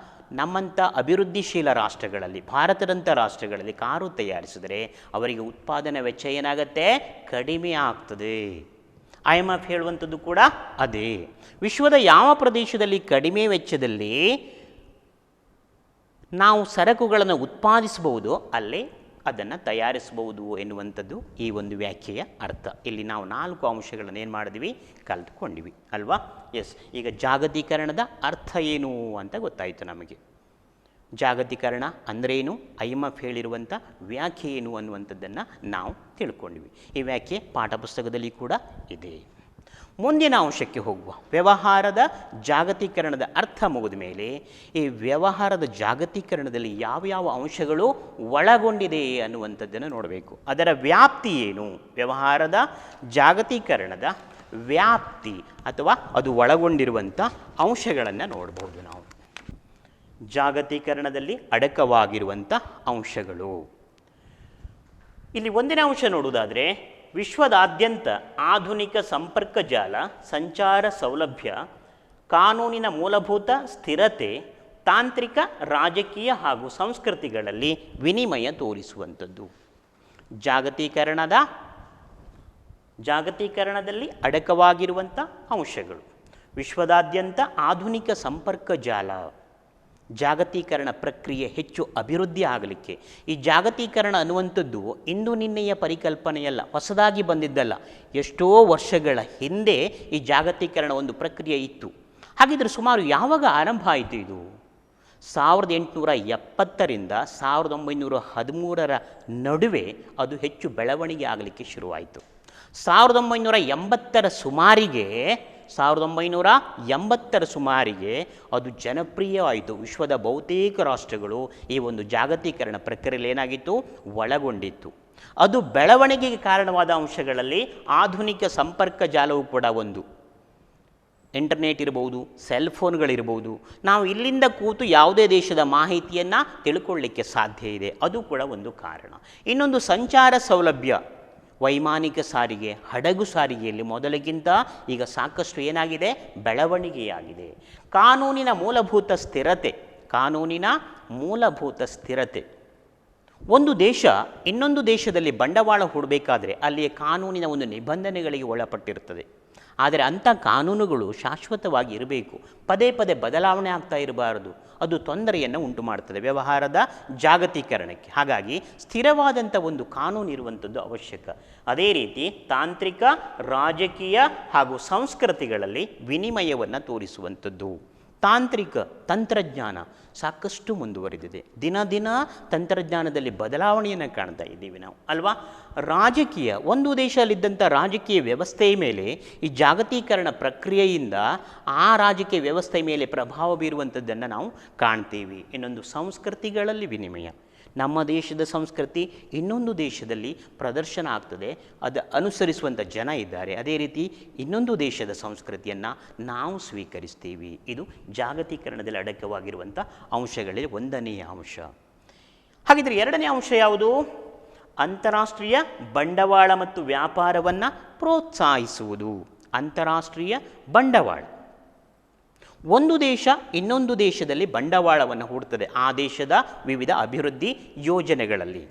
ನಮ್ಮಂಥ ಅಭಿವೃದ್ಧಿಶೀಲ ರಾಷ್ಟ್ರಗಳಲ್ಲಿ, ಭಾರತದಂಥ ರಾಷ್ಟ್ರಗಳಲ್ಲಿ ಕಾರು ತಯಾರಿಸಿದರೆ ಅವರಿಗೆ ಉತ್ಪಾದನಾ ವೆಚ್ಚ ಏನಾಗುತ್ತೆ? ಕಡಿಮೆ ಆಗ್ತದೆ. IMF ಹೇಳುವಂಥದ್ದು ಕೂಡ ಅದೇ. ವಿಶ್ವದ ಯಾವ ಪ್ರದೇಶದಲ್ಲಿ ಕಡಿಮೆ ವೆಚ್ಚದಲ್ಲಿ ನಾವು ಸರಕುಗಳನ್ನು ಉತ್ಪಾದಿಸಬಹುದು ಅಲ್ಲೇ ಅದನ್ನು ತಯಾರಿಸಬಹುದು ಎನ್ನುವಂಥದ್ದು ಈ ಒಂದು ವ್ಯಾಖ್ಯೆಯ ಅರ್ಥ. ಇಲ್ಲಿ ನಾವು 4 ಅಂಶಗಳನ್ನು ಏನು ಮಾಡಿದ್ವಿ? ಕಲ್ತ್ಕೊಂಡಿವಿ, ಅಲ್ವಾ? ಎಸ್. ಈಗ ಜಾಗತೀಕರಣದ ಅರ್ಥ ಏನು ಅಂತ ಗೊತ್ತಾಯಿತು ನಮಗೆ. ಜಾಗತೀಕರಣ ಅಂದ್ರೇನು, IMF ಹೇಳಿರುವಂಥ ವ್ಯಾಖ್ಯೆ ಏನು ಅನ್ನುವಂಥದ್ದನ್ನು ನಾವು ತಿಳ್ಕೊಂಡಿವಿ. ಈ ವ್ಯಾಖ್ಯೆ ಪಾಠಪುಸ್ತಕದಲ್ಲಿ ಕೂಡ ಇದೆ. ಮುಂದಿನ ಅಂಶಕ್ಕೆ ಹೋಗುವ. ವ್ಯವಹಾರದ ಜಾಗತೀಕರಣದ ಅರ್ಥ ಮುಗಿದ ಮೇಲೆ ಈ ವ್ಯವಹಾರದ ಜಾಗತೀಕರಣದಲ್ಲಿ ಯಾವ್ಯಾವ ಅಂಶಗಳು ಒಳಗೊಂಡಿದೆ ಅನ್ನುವಂಥದ್ದನ್ನು ನೋಡಬೇಕು. ಅದರ ವ್ಯಾಪ್ತಿ ಏನು? ವ್ಯವಹಾರದ ಜಾಗತೀಕರಣದ ವ್ಯಾಪ್ತಿ ಅಥವಾ ಅದು ಒಳಗೊಂಡಿರುವಂಥ ಅಂಶಗಳನ್ನು ನೋಡ್ಬೋದು ನಾವು. ಜಾಗತೀಕರಣದಲ್ಲಿ ಅಡಕವಾಗಿರುವಂಥ ಅಂಶಗಳು. ಇಲ್ಲಿ ಒಂದನೇ ಅಂಶ ನೋಡುವುದಾದರೆ, ವಿಶ್ವದಾದ್ಯಂತ ಆಧುನಿಕ ಸಂಪರ್ಕ ಜಾಲ, ಸಂಚಾರ ಸೌಲಭ್ಯ, ಕಾನೂನಿನ ಮೂಲಭೂತ ಸ್ಥಿರತೆ, ತಾಂತ್ರಿಕ, ರಾಜಕೀಯ ಹಾಗೂ ಸಂಸ್ಕೃತಿಗಳಲ್ಲಿ ವಿನಿಮಯ ತೋರಿಸುವಂಥದ್ದು. ಜಾಗತೀಕರಣದಲ್ಲಿ ಅಡಕವಾಗಿರುವಂಥ ಅಂಶಗಳು. ವಿಶ್ವದಾದ್ಯಂತ ಆಧುನಿಕ ಸಂಪರ್ಕ ಜಾಲ, ಜಾಗತೀಕರಣ ಪ್ರಕ್ರಿಯೆ ಹೆಚ್ಚು ಅಭಿವೃದ್ಧಿ ಆಗಲಿಕ್ಕೆ. ಈ ಜಾಗತೀಕರಣ ಅನ್ನುವಂಥದ್ದು ಇಂದು ನಿನ್ನೆಯ ಪರಿಕಲ್ಪನೆಯಲ್ಲ, ಹೊಸದಾಗಿ ಬಂದಿದ್ದಲ್ಲ. ಎಷ್ಟೋ ವರ್ಷಗಳ ಹಿಂದೆ ಈ ಜಾಗತೀಕರಣ ಒಂದು ಪ್ರಕ್ರಿಯೆ ಇತ್ತು. ಹಾಗಿದ್ರೆ ಸುಮಾರು ಯಾವಾಗ ಆರಂಭ ಆಯಿತು ಇದು? 1870ರಿಂದ 1913ರ ನಡುವೆ ಅದು ಹೆಚ್ಚು ಬೆಳವಣಿಗೆ ಆಗಲಿಕ್ಕೆ ಶುರುವಾಯಿತು. 1980ರ ಸುಮಾರಿಗೆ 1980ರ ಸುಮಾರಿಗೆ ಅದು ಜನಪ್ರಿಯವಾಯಿತು. ವಿಶ್ವದ ಬಹುತೇಕ ರಾಷ್ಟ್ರಗಳು ಈ ಒಂದು ಜಾಗತೀಕರಣ ಪ್ರಕ್ರಿಯೆಯಲ್ಲಿ ಏನಾಗಿತ್ತು, ಒಳಗೊಂಡಿತ್ತು. ಅದು ಬೆಳವಣಿಗೆಗೆ ಕಾರಣವಾದ ಅಂಶಗಳಲ್ಲಿ ಆಧುನಿಕ ಸಂಪರ್ಕ ಜಾಲವು ಕೂಡ ಒಂದು. ಇಂಟರ್ನೆಟ್ ಇರ್ಬೋದು, ಸೆಲ್ ಫೋನ್ಗಳಿರ್ಬೋದು. ನಾವು ಇಲ್ಲಿಂದ ಕೂತು ಯಾವುದೇ ದೇಶದ ಮಾಹಿತಿಯನ್ನು ತಿಳ್ಕೊಳ್ಳಿಕ್ಕೆ ಸಾಧ್ಯ ಇದೆ, ಅದು ಕೂಡ ಒಂದು ಕಾರಣ. ಇನ್ನೊಂದು ಸಂಚಾರ ಸೌಲಭ್ಯ, ವೈಮಾನಿಕ ಸಾರಿಗೆ, ಹಡಗು ಸಾರಿಗೆಯಲ್ಲಿ ಮೊದಲಿಗಿಂತ ಈಗ ಸಾಕಷ್ಟು ಏನಾಗಿದೆ, ಬೆಳವಣಿಗೆಯಾಗಿದೆ. ಕಾನೂನಿನ ಮೂಲಭೂತ ಸ್ಥಿರತೆ. ಒಂದು ದೇಶ ಇನ್ನೊಂದು ದೇಶದಲ್ಲಿ ಬಂಡವಾಳ ಹೂಡಬೇಕಾದ್ರೆ ಅಲ್ಲಿಯ ಕಾನೂನಿನ ಒಂದು ನಿಬಂಧನೆಗಳಿಗೆ ಒಳಪಟ್ಟಿರ್ತದೆ. ಆದರೆ ಅಂಥ ಕಾನೂನುಗಳು ಶಾಶ್ವತವಾಗಿ ಇರಬೇಕು, ಪದೇ ಪದೇ ಬದಲಾವಣೆ ಆಗ್ತಾ ಇರಬಾರದು. ಅದು ತೊಂದರೆಯನ್ನು ಉಂಟು ಮಾಡ್ತದೆ ವ್ಯವಹಾರದ ಜಾಗತೀಕರಣಕ್ಕೆ. ಹಾಗಾಗಿ ಸ್ಥಿರವಾದಂಥ ಒಂದು ಕಾನೂನು ಇರುವಂಥದ್ದು ಅವಶ್ಯಕ. ಅದೇ ರೀತಿ ತಾಂತ್ರಿಕ, ರಾಜಕೀಯ ಹಾಗೂ ಸಂಸ್ಕೃತಿಗಳಲ್ಲಿ ವಿನಿಮಯವನ್ನು ತೋರಿಸುವಂಥದ್ದು. ತಂತ್ರಜ್ಞಾನ ಸಾಕಷ್ಟು ಮುಂದುವರಿದಿದೆ. ದಿನ ತಂತ್ರಜ್ಞಾನದಲ್ಲಿ ಬದಲಾವಣೆಯನ್ನು ಕಾಣ್ತಾ ಇದ್ದೀವಿ ನಾವು, ಅಲ್ವಾ? ರಾಜಕೀಯ, ಒಂದು ದೇಶದಲ್ಲಿದ್ದಂಥ ರಾಜಕೀಯ ವ್ಯವಸ್ಥೆಯ ಮೇಲೆ ಈ ಜಾಗತೀಕರಣ ಪ್ರಕ್ರಿಯೆಯಿಂದ ಆ ರಾಜಕೀಯ ವ್ಯವಸ್ಥೆಯ ಮೇಲೆ ಪ್ರಭಾವ ಬೀರುವಂಥದ್ದನ್ನು ನಾವು ಕಾಣ್ತೀವಿ. ಇನ್ನೊಂದು ಸಂಸ್ಕೃತಿಗಳಲ್ಲಿ ವಿನಿಮಯ. ನಮ್ಮ ದೇಶದ ಸಂಸ್ಕೃತಿ ಇನ್ನೊಂದು ದೇಶದಲ್ಲಿ ಪ್ರದರ್ಶನ ಆಗ್ತದೆ, ಅದು ಅನುಸರಿಸುವಂಥ ಜನ ಇದ್ದಾರೆ. ಅದೇ ರೀತಿ ಇನ್ನೊಂದು ದೇಶದ ಸಂಸ್ಕೃತಿಯನ್ನು ನಾವು ಸ್ವೀಕರಿಸ್ತೀವಿ. ಇದು ಜಾಗತೀಕರಣದಲ್ಲಿ ಅಡಕವಾಗಿರುವಂಥ ಅಂಶಗಳಲ್ಲಿ ಒಂದನೆಯ ಅಂಶ. ಹಾಗಿದ್ರೆ ಎರಡನೇ ಅಂಶ ಯಾವುದು? ಅಂತಾರಾಷ್ಟ್ರೀಯ ಬಂಡವಾಳ ಮತ್ತು ವ್ಯಾಪಾರವನ್ನು ಪ್ರೋತ್ಸಾಹಿಸುವುದು. ಅಂತಾರಾಷ್ಟ್ರೀಯ ಬಂಡವಾಳ, ಒಂದು ದೇಶ ಇನ್ನೊಂದು ದೇಶದಲ್ಲಿ ಬಂಡವಾಳವನ್ನು ಹೂಡ್ತದೆ ಆ ದೇಶದ ವಿವಿಧ ಅಭಿವೃದ್ಧಿ ಯೋಜನೆಗಳಲ್ಲಿ.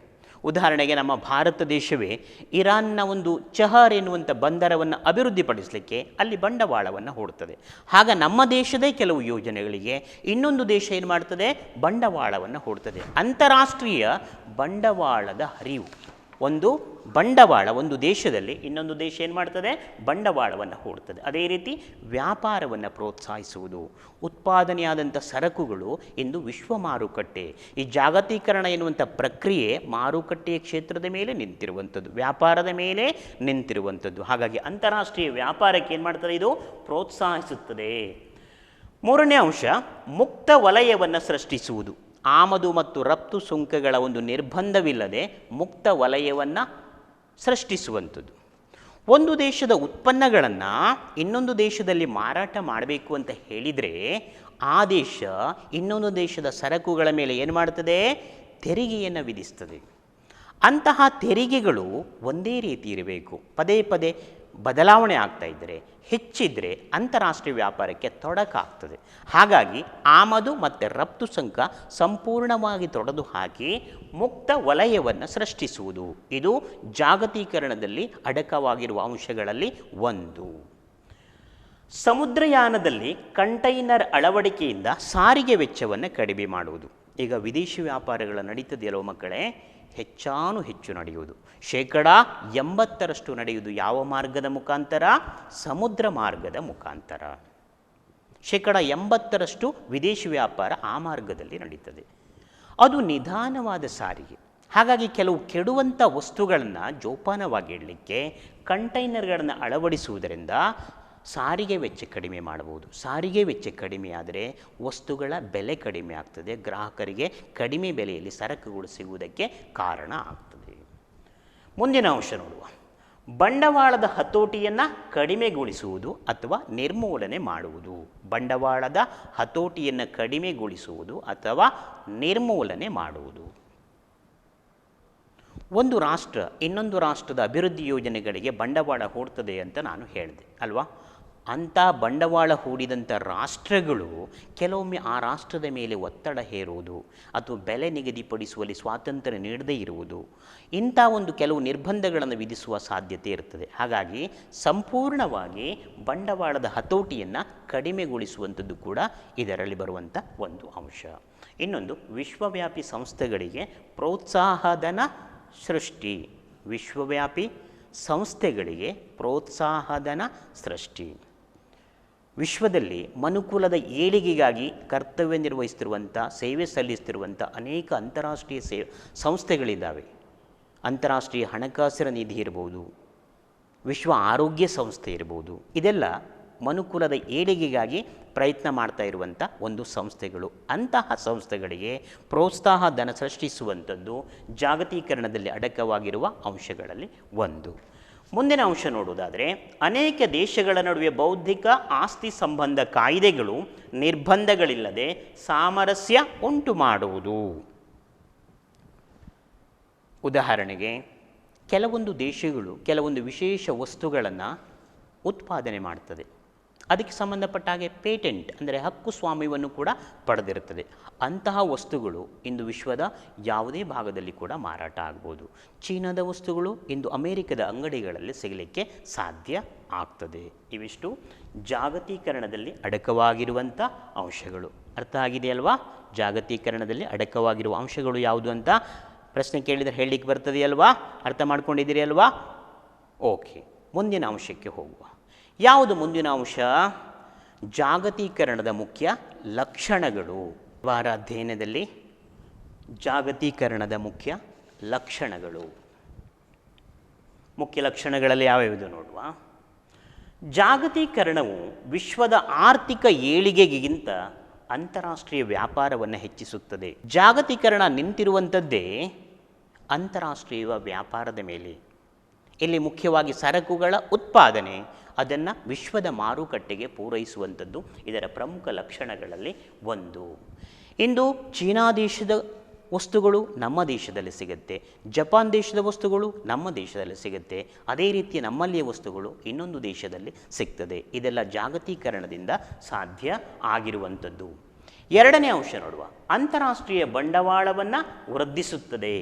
ಉದಾಹರಣೆಗೆ ನಮ್ಮ ಭಾರತ ದೇಶವೇ ಇರಾನ್ನ ಒಂದು ಚಹರ್ ಎನ್ನುವಂಥ ಬಂದರವನ್ನು ಅಭಿವೃದ್ಧಿಪಡಿಸಲಿಕ್ಕೆ ಅಲ್ಲಿ ಬಂಡವಾಳವನ್ನು ಹೂಡ್ತದೆ. ಆಗ ನಮ್ಮ ದೇಶದೇ ಕೆಲವು ಯೋಜನೆಗಳಿಗೆ ಇನ್ನೊಂದು ದೇಶ ಏನು ಮಾಡ್ತದೆ, ಬಂಡವಾಳವನ್ನು ಹೂಡ್ತದೆ. ಅಂತಾರಾಷ್ಟ್ರೀಯ ಬಂಡವಾಳದ ಹರಿವು, ಒಂದು ಬಂಡವಾಳ ಒಂದು ದೇಶದಲ್ಲಿ ಇನ್ನೊಂದು ದೇಶ ಏನು ಮಾಡ್ತದೆ, ಬಂಡವಾಳವನ್ನು ಹೂಡ್ತದೆ. ಅದೇ ರೀತಿ ವ್ಯಾಪಾರವನ್ನು ಪ್ರೋತ್ಸಾಹಿಸುವುದು. ಉತ್ಪಾದನೆಯಾದಂಥ ಸರಕುಗಳು ಇಂದು ವಿಶ್ವ ಮಾರುಕಟ್ಟೆ, ಈ ಜಾಗತೀಕರಣ ಎನ್ನುವಂಥ ಪ್ರಕ್ರಿಯೆ ಮಾರುಕಟ್ಟೆಯ ಕ್ಷೇತ್ರದ ಮೇಲೆ ನಿಂತಿರುವಂಥದ್ದು, ವ್ಯಾಪಾರದ ಮೇಲೆ ನಿಂತಿರುವಂಥದ್ದು. ಹಾಗಾಗಿ ಅಂತಾರಾಷ್ಟ್ರೀಯ ವ್ಯಾಪಾರಕ್ಕೆ ಏನು ಮಾಡ್ತದೆ, ಇದು ಪ್ರೋತ್ಸಾಹಿಸುತ್ತದೆ. ಮೂರನೇ ಅಂಶ, ಮುಕ್ತ ವಲಯವನ್ನು ಸೃಷ್ಟಿಸುವುದು. ಆಮದು ಮತ್ತು ರಫ್ತು ಸುಂಕಗಳ ಒಂದು ನಿರ್ಬಂಧವಿಲ್ಲದೆ ಮುಕ್ತ ವಲಯವನ್ನು ಸೃಷ್ಟಿಸುವಂಥದ್ದು. ಒಂದು ದೇಶದ ಉತ್ಪನ್ನಗಳನ್ನು ಇನ್ನೊಂದು ದೇಶದಲ್ಲಿ ಮಾರಾಟ ಮಾಡಬೇಕು ಅಂತ ಹೇಳಿದರೆ ಆ ದೇಶ ಇನ್ನೊಂದು ದೇಶದ ಸರಕುಗಳ ಮೇಲೆ ಏನು ಮಾಡ್ತದೆ, ತೆರಿಗೆಯನ್ನು ವಿಧಿಸ್ತದೆ. ಅಂತಹ ತೆರಿಗೆಗಳು ಒಂದೇ ರೀತಿ ಇರಬೇಕು. ಪದೇ ಪದೇ ಬದಲಾವಣೆ ಆಗ್ತಾ ಇದ್ದರೆ, ಹೆಚ್ಚಿದ್ರೆ ಅಂತಾರಾಷ್ಟ್ರೀಯ ವ್ಯಾಪಾರಕ್ಕೆ ತೊಡಕಾಗ್ತದೆ. ಹಾಗಾಗಿ ಆಮದು ಮತ್ತು ರಫ್ತು ಸುಂಕ ಸಂಪೂರ್ಣವಾಗಿ ತೊಡೆದು ಹಾಕಿ ಮುಕ್ತ ವಲಯವನ್ನು ಸೃಷ್ಟಿಸುವುದು, ಇದು ಜಾಗತೀಕರಣದಲ್ಲಿ ಅಡಕವಾಗಿರುವ ಅಂಶಗಳಲ್ಲಿ ಒಂದು. ಸಮುದ್ರಯಾನದಲ್ಲಿ ಕಂಟೈನರ್ ಅಳವಡಿಕೆಯಿಂದ ಸಾರಿಗೆ ವೆಚ್ಚವನ್ನು ಕಡಿಮೆ ಮಾಡುವುದು. ಈಗ ವಿದೇಶಿ ವ್ಯಾಪಾರಗಳ ನಡೀತದೆಯಲ್ಲೋ ಮಕ್ಕಳೇ, ಹೆಚ್ಚು ನಡೆಯುವುದು. 80% ನಡೆಯುವುದು ಯಾವ ಮಾರ್ಗದ ಮುಖಾಂತರ? ಸಮುದ್ರ ಮಾರ್ಗದ ಮುಖಾಂತರ. 80% ವಿದೇಶಿ ವ್ಯಾಪಾರ ಆ ಮಾರ್ಗದಲ್ಲಿ ನಡೀತದೆ. ಅದು ನಿಧಾನವಾದ ಸಾರಿಗೆ. ಹಾಗಾಗಿ ಕೆಲವು ಕೆಡುವಂಥ ವಸ್ತುಗಳನ್ನು ಜೋಪಾನವಾಗಿ ಇಡಲಿಕ್ಕೆ ಕಂಟೈನರ್ಗಳನ್ನು ಅಳವಡಿಸುವುದರಿಂದ ಸಾರಿಗೆ ವೆಚ್ಚ ಕಡಿಮೆ ಮಾಡಬಹುದು. ಸಾರಿಗೆ ವೆಚ್ಚ ಕಡಿಮೆ ಆದರೆ ವಸ್ತುಗಳ ಬೆಲೆ ಕಡಿಮೆ ಆಗ್ತದೆ, ಗ್ರಾಹಕರಿಗೆ ಕಡಿಮೆ ಬೆಲೆಯಲ್ಲಿ ಸರಕುಗಳು ಸಿಗುವುದಕ್ಕೆ ಕಾರಣ ಆಗ್ತದೆ. ಮುಂದಿನ ಅಂಶ ನೋಡುವ, ಬಂಡವಾಳದ ಹತೋಟಿಯನ್ನು ಕಡಿಮೆಗೊಳಿಸುವುದು ಅಥವಾ ನಿರ್ಮೂಲನೆ ಮಾಡುವುದು. ಬಂಡವಾಳದ ಹತೋಟಿಯನ್ನು ಕಡಿಮೆಗೊಳಿಸುವುದು ಅಥವಾ ನಿರ್ಮೂಲನೆ ಮಾಡುವುದು. ಒಂದು ರಾಷ್ಟ್ರ ಇನ್ನೊಂದು ರಾಷ್ಟ್ರದ ಅಭಿವೃದ್ಧಿ ಯೋಜನೆಗಳಿಗೆ ಬಂಡವಾಳ ಹೂಡ್ತದೆ ಅಂತ ನಾನು ಹೇಳಿದೆ ಅಲ್ವಾ? ಅಂಥ ಬಂಡವಾಳ ಹೂಡಿದಂಥ ರಾಷ್ಟ್ರಗಳು ಕೆಲವೊಮ್ಮೆ ಆ ರಾಷ್ಟ್ರದ ಮೇಲೆ ಒತ್ತಡ ಹೇರುವುದು ಅಥವಾ ಬೆಲೆ ನಿಗದಿಪಡಿಸುವಲ್ಲಿ ಸ್ವಾತಂತ್ರ್ಯ ನೀಡದೇ ಇರುವುದು, ಇಂಥ ಒಂದು ಕೆಲವು ನಿರ್ಬಂಧಗಳನ್ನು ವಿಧಿಸುವ ಸಾಧ್ಯತೆ ಇರ್ತದೆ. ಹಾಗಾಗಿ ಸಂಪೂರ್ಣವಾಗಿ ಬಂಡವಾಳದ ಹತೋಟಿಯನ್ನು ಕಡಿಮೆಗೊಳಿಸುವಂಥದ್ದು ಕೂಡ ಇದರಲ್ಲಿ ಬರುವಂಥ ಒಂದು ಅಂಶ. ಇನ್ನೊಂದು, ವಿಶ್ವವ್ಯಾಪಿ ಸಂಸ್ಥೆಗಳಿಗೆ ಪ್ರೋತ್ಸಾಹಧನ ಸೃಷ್ಟಿ. ವಿಶ್ವವ್ಯಾಪಿ ಸಂಸ್ಥೆಗಳಿಗೆ ಪ್ರೋತ್ಸಾಹಧನ ಸೃಷ್ಟಿ. ವಿಶ್ವದಲ್ಲಿ ಮನುಕುಲದ ಏಳಿಗೆಗಾಗಿ ಕರ್ತವ್ಯ ನಿರ್ವಹಿಸ್ತಿರುವಂಥ, ಸೇವೆ ಸಲ್ಲಿಸ್ತಿರುವಂಥ ಅನೇಕ ಅಂತಾರಾಷ್ಟ್ರೀಯ ಸಂಸ್ಥೆಗಳಿದ್ದಾವೆ. ಅಂತಾರಾಷ್ಟ್ರೀಯ ಹಣಕಾಸಿನ ನಿಧಿ ಇರ್ಬೋದು, ವಿಶ್ವ ಆರೋಗ್ಯ ಸಂಸ್ಥೆ ಇರ್ಬೋದು. ಇದೆಲ್ಲ ಮನುಕುಲದ ಏಳಿಗೆಗಾಗಿ ಪ್ರಯತ್ನ ಮಾಡ್ತಾ ಇರುವಂಥ ಒಂದು ಸಂಸ್ಥೆಗಳು. ಅಂತಹ ಸಂಸ್ಥೆಗಳಿಗೆ ಪ್ರೋತ್ಸಾಹ ಧನ ಸೃಷ್ಟಿಸುವಂಥದ್ದು ಜಾಗತೀಕರಣದಲ್ಲಿ ಅಡಕವಾಗಿರುವ ಅಂಶಗಳಲ್ಲಿ ಒಂದು. ಮುಂದಿನ ಅಂಶ ನೋಡುವುದಾದರೆ, ಅನೇಕ ದೇಶಗಳ ನಡುವೆ ಬೌದ್ಧಿಕ ಆಸ್ತಿ ಸಂಬಂಧ ಕಾಯ್ದೆಗಳು ನಿರ್ಬಂಧಗಳಿಲ್ಲದೆ ಸಾಮರಸ್ಯ ಉಂಟು ಮಾಡುವುದು. ಉದಾಹರಣೆಗೆ, ಕೆಲವೊಂದು ದೇಶಗಳು ಕೆಲವೊಂದು ವಿಶೇಷ ವಸ್ತುಗಳನ್ನು ಉತ್ಪಾದನೆ ಮಾಡ್ತದೆ. ಅದಕ್ಕೆ ಸಂಬಂಧಪಟ್ಟ ಹಾಗೆ ಪೇಟೆಂಟ್ ಅಂದರೆ ಹಕ್ಕು ಸ್ವಾಮ್ಯವನ್ನು ಕೂಡ ಪಡೆದಿರುತ್ತದೆ. ಅಂತಹ ವಸ್ತುಗಳು ಇಂದು ವಿಶ್ವದ ಯಾವುದೇ ಭಾಗದಲ್ಲಿ ಕೂಡ ಮಾರಾಟ ಆಗ್ಬೋದು. ಚೀನಾದ ವಸ್ತುಗಳು ಇಂದು ಅಮೇರಿಕದ ಅಂಗಡಿಗಳಲ್ಲಿ ಸಿಗಲಿಕ್ಕೆ ಸಾಧ್ಯ ಆಗ್ತದೆ. ಇವಿಷ್ಟು ಜಾಗತೀಕರಣದಲ್ಲಿ ಅಡಕವಾಗಿರುವಂಥ ಅಂಶಗಳು. ಅರ್ಥ ಆಗಿದೆಯಲ್ವಾ? ಜಾಗತೀಕರಣದಲ್ಲಿ ಅಡಕವಾಗಿರುವ ಅಂಶಗಳು ಯಾವುದು ಅಂತ ಪ್ರಶ್ನೆ ಕೇಳಿದರೆ ಹೇಳಲಿಕ್ಕೆ ಬರ್ತದೆಯಲ್ವಾ? ಅರ್ಥ ಮಾಡ್ಕೊಂಡಿದ್ದೀರಿ ಅಲ್ವಾ? ಓಕೆ, ಮುಂದಿನ ಅಂಶಕ್ಕೆ ಹೋಗುವ. ಯಾವುದು ಮುಂದಿನ ಅಂಶ? ಜಾಗತೀಕರಣದ ಮುಖ್ಯ ಲಕ್ಷಣಗಳು. ವಾರ ಅಧ್ಯಯನದಲ್ಲಿ ಜಾಗತೀಕರಣದ ಮುಖ್ಯ ಲಕ್ಷಣಗಳು. ಮುಖ್ಯ ಲಕ್ಷಣಗಳಲ್ಲಿ ಯಾವ್ಯಾವುದು ನೋಡುವ. ಜಾಗತೀಕರಣವು ವಿಶ್ವದ ಆರ್ಥಿಕ ಏಳಿಗೆಗಿಂತ ಅಂತಾರಾಷ್ಟ್ರೀಯ ವ್ಯಾಪಾರವನ್ನು ಹೆಚ್ಚಿಸುತ್ತದೆ. ಜಾಗತೀಕರಣ ನಿಂತಿರುವಂಥದ್ದೇ ಅಂತಾರಾಷ್ಟ್ರೀಯ ವ್ಯಾಪಾರದ ಮೇಲೆ. ಇಲ್ಲಿ ಮುಖ್ಯವಾಗಿ ಸರಕುಗಳ ಉತ್ಪಾದನೆ, ಅದನ್ನು ವಿಶ್ವದ ಮಾರುಕಟ್ಟೆಗೆ ಪೂರೈಸುವಂಥದ್ದು ಇದರ ಪ್ರಮುಖ ಲಕ್ಷಣಗಳಲ್ಲಿ ಒಂದು. ಇಂದು ಚೀನಾ ದೇಶದ ವಸ್ತುಗಳು ನಮ್ಮ ದೇಶದಲ್ಲಿ ಸಿಗುತ್ತೆ, ಜಪಾನ್ ದೇಶದ ವಸ್ತುಗಳು ನಮ್ಮ ದೇಶದಲ್ಲಿ ಸಿಗುತ್ತೆ, ಅದೇ ರೀತಿ ನಮ್ಮಲ್ಲಿಯ ವಸ್ತುಗಳು ಇನ್ನೊಂದು ದೇಶದಲ್ಲಿ ಸಿಗ್ತದೆ. ಇದೆಲ್ಲ ಜಾಗತೀಕರಣದಿಂದ ಸಾಧ್ಯ ಆಗಿರುವಂಥದ್ದು. ಎರಡನೇ ಅಂಶ ನೋಡುವ, ಅಂತಾರಾಷ್ಟ್ರೀಯ ಬಂಡವಾಳವನ್ನು ವೃದ್ಧಿಸುತ್ತದೆ.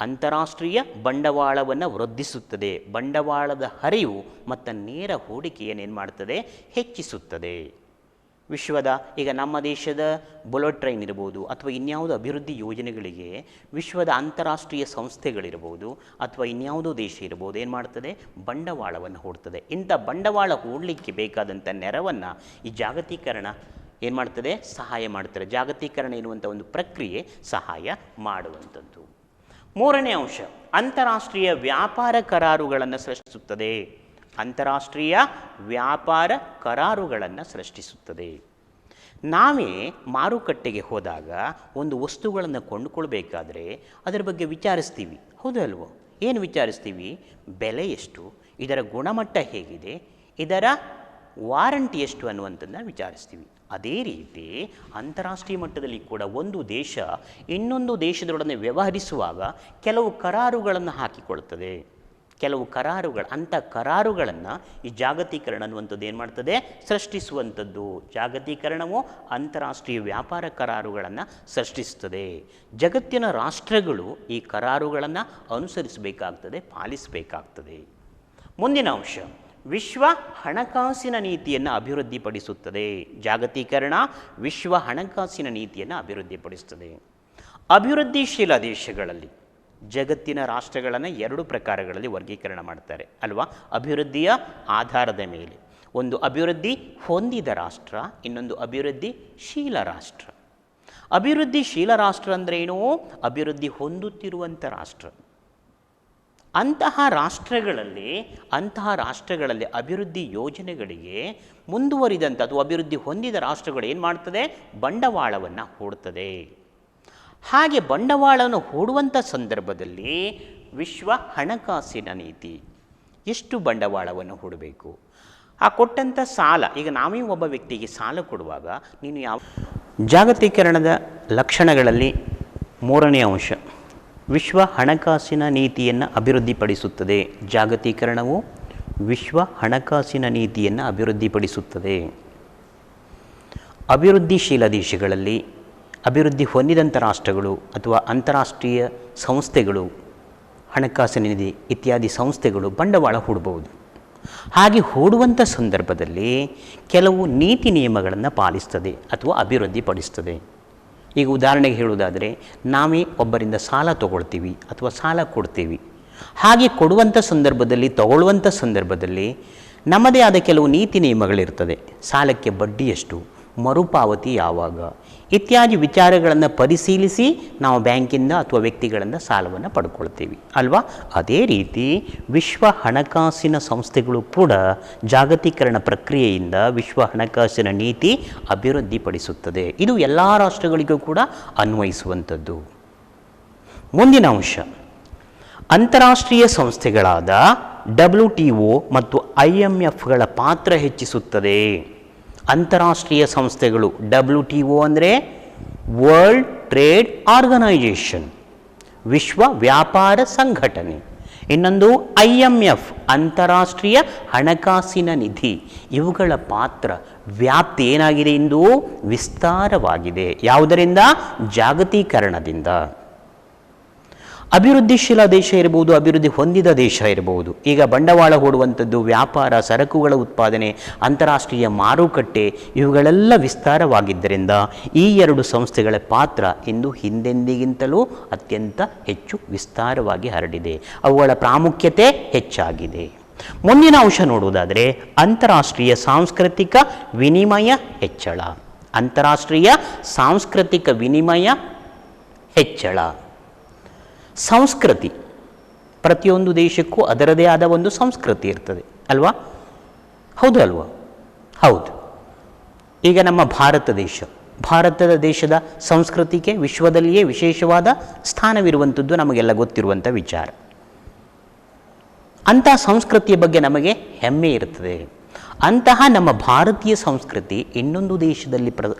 ಅಂತಾರಾಷ್ಟ್ರೀಯ ಬಂಡವಾಳವನ್ನು ವೃದ್ಧಿಸುತ್ತದೆ. ಬಂಡವಾಳದ ಹರಿವು ಮತ್ತು ನೇರ ಹೂಡಿಕೆಯನ್ನೇನು ಮಾಡ್ತದೆ? ಹೆಚ್ಚಿಸುತ್ತದೆ. ವಿಶ್ವದ ಈಗ ನಮ್ಮ ದೇಶದ ಬುಲೆಟ್ ಟ್ರೈನ್ ಇರ್ಬೋದು ಅಥವಾ ಇನ್ಯಾವುದೋ ಅಭಿವೃದ್ಧಿ ಯೋಜನೆಗಳಿಗೆ ವಿಶ್ವದ ಅಂತಾರಾಷ್ಟ್ರೀಯ ಸಂಸ್ಥೆಗಳಿರ್ಬೋದು ಅಥವಾ ಇನ್ಯಾವುದೋ ದೇಶ ಇರ್ಬೋದು ಏನು ಮಾಡ್ತದೆ? ಬಂಡವಾಳವನ್ನು ಹೂಡ್ತದೆ. ಇಂಥ ಬಂಡವಾಳ ಹೂಡಲಿಕ್ಕೆ ಬೇಕಾದಂಥ ನೆರವನ್ನು ಈ ಜಾಗತೀಕರಣ ಏನು ಮಾಡ್ತದೆ? ಸಹಾಯ ಮಾಡ್ತಾರೆ. ಜಾಗತೀಕರಣ ಎನ್ನುವಂಥ ಒಂದು ಪ್ರಕ್ರಿಯೆ ಸಹಾಯ ಮಾಡುವಂಥದ್ದು. ಮೂರನೇ ಅಂಶ, ಅಂತಾರಾಷ್ಟ್ರೀಯ ವ್ಯಾಪಾರ ಕರಾರುಗಳನ್ನು ಸೃಷ್ಟಿಸುತ್ತದೆ. ಅಂತಾರಾಷ್ಟ್ರೀಯ ವ್ಯಾಪಾರ ಕರಾರುಗಳನ್ನು ಸೃಷ್ಟಿಸುತ್ತದೆ. ನಾವೇ ಮಾರುಕಟ್ಟೆಗೆ ಹೋದಾಗ ಒಂದು ವಸ್ತುಗಳನ್ನು ಕೊಂಡುಕೊಳ್ಬೇಕಾದ್ರೆ ಅದರ ಬಗ್ಗೆ ವಿಚಾರಿಸ್ತೀವಿ, ಹೌದಲ್ವೋ? ಏನು ವಿಚಾರಿಸ್ತೀವಿ? ಬೆಲೆ ಎಷ್ಟು, ಇದರ ಗುಣಮಟ್ಟ ಹೇಗಿದೆ, ಇದರ ವಾರಂಟಿ ಎಷ್ಟು ಅನ್ನುವಂಥದ್ದನ್ನು ವಿಚಾರಿಸ್ತೀವಿ. ಅದೇ ರೀತಿ ಅಂತಾರಾಷ್ಟ್ರೀಯ ಮಟ್ಟದಲ್ಲಿ ಕೂಡ ಒಂದು ದೇಶ ಇನ್ನೊಂದು ದೇಶದೊಡನೆ ವ್ಯವಹರಿಸುವಾಗ ಕೆಲವು ಕರಾರುಗಳನ್ನು ಹಾಕಿಕೊಳ್ತದೆ. ಕೆಲವು ಅಂಥ ಕರಾರುಗಳನ್ನು ಈ ಜಾಗತೀಕರಣ ಅನ್ನುವಂಥದ್ದು ಏನು ಮಾಡ್ತದೆ? ಸೃಷ್ಟಿಸುವಂಥದ್ದು. ಜಾಗತೀಕರಣವು ಅಂತಾರಾಷ್ಟ್ರೀಯ ವ್ಯಾಪಾರ ಕರಾರುಗಳನ್ನು ಸೃಷ್ಟಿಸುತ್ತದೆ. ಜಗತ್ತಿನ ರಾಷ್ಟ್ರಗಳು ಈ ಕರಾರುಗಳನ್ನು ಅನುಸರಿಸಬೇಕಾಗ್ತದೆ, ಪಾಲಿಸಬೇಕಾಗ್ತದೆ. ಮುಂದಿನ ಅಂಶ, ವಿಶ್ವ ಹಣಕಾಸಿನ ನೀತಿಯನ್ನು ಅಭಿವೃದ್ಧಿಪಡಿಸುತ್ತದೆ. ಜಾಗತೀಕರಣ ವಿಶ್ವ ಹಣಕಾಸಿನ ನೀತಿಯನ್ನು ಅಭಿವೃದ್ಧಿಪಡಿಸುತ್ತದೆ. ಅಭಿವೃದ್ಧಿಶೀಲ ದೇಶಗಳಲ್ಲಿ ಜಗತ್ತಿನ ರಾಷ್ಟ್ರಗಳನ್ನು ಎರಡು ಪ್ರಕಾರಗಳಲ್ಲಿ ವರ್ಗೀಕರಣ ಮಾಡ್ತಾರೆ ಅಲ್ವಾ? ಅಭಿವೃದ್ಧಿಯ ಆಧಾರದ ಮೇಲೆ. ಒಂದು ಅಭಿವೃದ್ಧಿ ಹೊಂದಿದ ರಾಷ್ಟ್ರ, ಇನ್ನೊಂದು ಅಭಿವೃದ್ಧಿಶೀಲ ರಾಷ್ಟ್ರ. ಅಭಿವೃದ್ಧಿಶೀಲ ರಾಷ್ಟ್ರ ಅಂದರೆ ಏನು? ಅಭಿವೃದ್ಧಿ ಹೊಂದುತ್ತಿರುವಂಥ ರಾಷ್ಟ್ರ. ಅಂತಹ ರಾಷ್ಟ್ರಗಳಲ್ಲಿ ಅಭಿವೃದ್ಧಿ ಯೋಜನೆಗಳಿಗೆ ಮುಂದುವರಿದಂಥ ಅಥವಾ ಅಭಿವೃದ್ಧಿ ಹೊಂದಿದ ರಾಷ್ಟ್ರಗಳು ಏನು ಮಾಡ್ತದೆ? ಬಂಡವಾಳವನ್ನು ಹೂಡ್ತದೆ. ಹಾಗೆ ಬಂಡವಾಳವನ್ನು ಹೂಡುವಂಥ ಸಂದರ್ಭದಲ್ಲಿ ವಿಶ್ವ ಹಣಕಾಸಿನ ನೀತಿ ಎಷ್ಟು ಬಂಡವಾಳವನ್ನು ಹೂಡಬೇಕು, ಆ ಕೊಟ್ಟಂಥ ಸಾಲ, ಈಗ ನಾವೇ ಒಬ್ಬ ವ್ಯಕ್ತಿಗೆ ಸಾಲ ಕೊಡುವಾಗ ನೀನು ಯಾವ ಜಾಗತೀಕರಣದ ಲಕ್ಷಣಗಳಲ್ಲಿ ಮೂರನೇ ಅಂಶ, ವಿಶ್ವ ಹಣಕಾಸಿನ ನೀತಿಯನ್ನು ಅಭಿವೃದ್ಧಿಪಡಿಸುತ್ತದೆ. ಜಾಗತೀಕರಣವು ವಿಶ್ವ ಹಣಕಾಸಿನ ನೀತಿಯನ್ನು ಅಭಿವೃದ್ಧಿಪಡಿಸುತ್ತದೆ. ಅಭಿವೃದ್ಧಿಶೀಲ ದೇಶಗಳಲ್ಲಿ ಅಭಿವೃದ್ಧಿ ಹೊಂದಿದಂಥ ರಾಷ್ಟ್ರಗಳು ಅಥವಾ ಅಂತಾರಾಷ್ಟ್ರೀಯ ಸಂಸ್ಥೆಗಳು, ಹಣಕಾಸಿನ ನಿಧಿ ಇತ್ಯಾದಿ ಸಂಸ್ಥೆಗಳು ಬಂಡವಾಳ ಹೂಡಬಹುದು. ಹಾಗೆ ಹೂಡುವಂಥ ಸಂದರ್ಭದಲ್ಲಿ ಕೆಲವು ನೀತಿ ನಿಯಮಗಳನ್ನು ಪಾಲಿಸ್ತದೆ ಅಥವಾ ಅಭಿವೃದ್ಧಿಪಡಿಸ್ತದೆ. ಈಗ ಉದಾಹರಣೆಗೆ ಹೇಳುವುದಾದರೆ, ನಾವೇ ಒಬ್ಬರಿಂದ ಸಾಲ ತಗೊಳ್ತೀವಿ ಅಥವಾ ಸಾಲ ಕೊಡ್ತೀವಿ. ಹಾಗೆ ಕೊಡುವಂಥ ಸಂದರ್ಭದಲ್ಲಿ, ತಗೊಳ್ಳುವಂಥ ಸಂದರ್ಭದಲ್ಲಿ ನಮ್ಮದೇ ಆದ ಕೆಲವು ನೀತಿ ನಿಯಮಗಳಿರ್ತದೆ. ಸಾಲಕ್ಕೆ ಬಡ್ಡಿ ಎಷ್ಟು, ಮರುಪಾವತಿ ಯಾವಾಗ ಇತ್ಯಾದಿ ವಿಚಾರಗಳನ್ನು ಪರಿಶೀಲಿಸಿ ನಾವು ಬ್ಯಾಂಕಿಂದ ಅಥವಾ ವ್ಯಕ್ತಿಗಳಿಂದ ಸಾಲವನ್ನು ಪಡ್ಕೊಳ್ತೀವಿ ಅಲ್ವಾ. ಅದೇ ರೀತಿ ವಿಶ್ವ ಹಣಕಾಸಿನ ಸಂಸ್ಥೆಗಳು ಕೂಡ ಜಾಗತೀಕರಣ ಪ್ರಕ್ರಿಯೆಯಿಂದ ವಿಶ್ವ ಹಣಕಾಸಿನ ನೀತಿ ಅಭಿವೃದ್ಧಿಪಡಿಸುತ್ತದೆ. ಇದು ಎಲ್ಲ ರಾಷ್ಟ್ರಗಳಿಗೂ ಕೂಡ ಅನ್ವಯಿಸುವಂಥದ್ದು. ಮುಂದಿನ ಅಂಶ, ಅಂತಾರಾಷ್ಟ್ರೀಯ ಸಂಸ್ಥೆಗಳಾದ WTO ಮತ್ತು IMFಗಳ ಪಾತ್ರ ಹೆಚ್ಚಿಸುತ್ತದೆ. ಅಂತಾರಾಷ್ಟ್ರೀಯ ಸಂಸ್ಥೆಗಳು, WTO ಅಂದರೆ ವರ್ಲ್ಡ್ ಟ್ರೇಡ್ ಆರ್ಗನೈಜೇಷನ್, ವಿಶ್ವ ವ್ಯಾಪಾರ ಸಂಘಟನೆ. ಇನ್ನೊಂದು IMF, ಅಂತಾರಾಷ್ಟ್ರೀಯ ಹಣಕಾಸಿನ ನಿಧಿ. ಇವುಗಳ ಪಾತ್ರ ವ್ಯಾಪ್ತಿ ಏನಾಗಿದೆ, ಇಂದು ವಿಸ್ತಾರವಾಗಿದೆ. ಯಾವುದರಿಂದ? ಜಾಗತೀಕರಣದಿಂದ. ಅಭಿವೃದ್ಧಿಶೀಲ ದೇಶ ಇರಬಹುದು, ಅಭಿವೃದ್ಧಿ ಹೊಂದಿದ ದೇಶ ಇರಬಹುದು. ಈಗ ಬಂಡವಾಳ ಹೂಡುವಂಥದ್ದು, ವ್ಯಾಪಾರ, ಸರಕುಗಳ ಉತ್ಪಾದನೆ, ಅಂತಾರಾಷ್ಟ್ರೀಯ ಮಾರುಕಟ್ಟೆ ಇವುಗಳೆಲ್ಲ ವಿಸ್ತಾರವಾಗಿದ್ದರಿಂದ ಈ ಎರಡು ಸಂಸ್ಥೆಗಳ ಪಾತ್ರ ಇಂದು ಹಿಂದೆಂದಿಗಿಂತಲೂ ಅತ್ಯಂತ ಹೆಚ್ಚು ವಿಸ್ತಾರವಾಗಿ ಹರಡಿದೆ. ಅವುಗಳ ಪ್ರಾಮುಖ್ಯತೆ ಹೆಚ್ಚಾಗಿದೆ. ಮುಂದಿನ ಅಂಶ ನೋಡುವುದಾದರೆ, ಅಂತಾರಾಷ್ಟ್ರೀಯ ಸಾಂಸ್ಕೃತಿಕ ವಿನಿಮಯ ಹೆಚ್ಚಳ. ಅಂತಾರಾಷ್ಟ್ರೀಯ ಸಾಂಸ್ಕೃತಿಕ ವಿನಿಮಯ ಹೆಚ್ಚಳ. ಸಂಸ್ಕೃತಿ, ಪ್ರತಿಯೊಂದು ದೇಶಕ್ಕೂ ಅದರದೇ ಆದ ಒಂದು ಸಂಸ್ಕೃತಿ ಇರ್ತದೆ ಅಲ್ವಾ. ಹೌದು ಅಲ್ವಾ? ಹೌದು. ಈಗ ನಮ್ಮ ಭಾರತದ ದೇಶದ ಸಂಸ್ಕೃತಿಗೆ ವಿಶ್ವದಲ್ಲಿಯೇ ವಿಶೇಷವಾದ ಸ್ಥಾನವಿರುವಂಥದ್ದು ನಮಗೆಲ್ಲ ಗೊತ್ತಿರುವಂಥ ವಿಚಾರ. ಅಂತಹ ಸಂಸ್ಕೃತಿಯ ಬಗ್ಗೆ ನಮಗೆ ಹೆಮ್ಮೆ ಇರ್ತದೆ. ಅಂತಹ ನಮ್ಮ ಭಾರತೀಯ ಸಂಸ್ಕೃತಿ ಇನ್ನೊಂದು ದೇಶದಲ್ಲಿ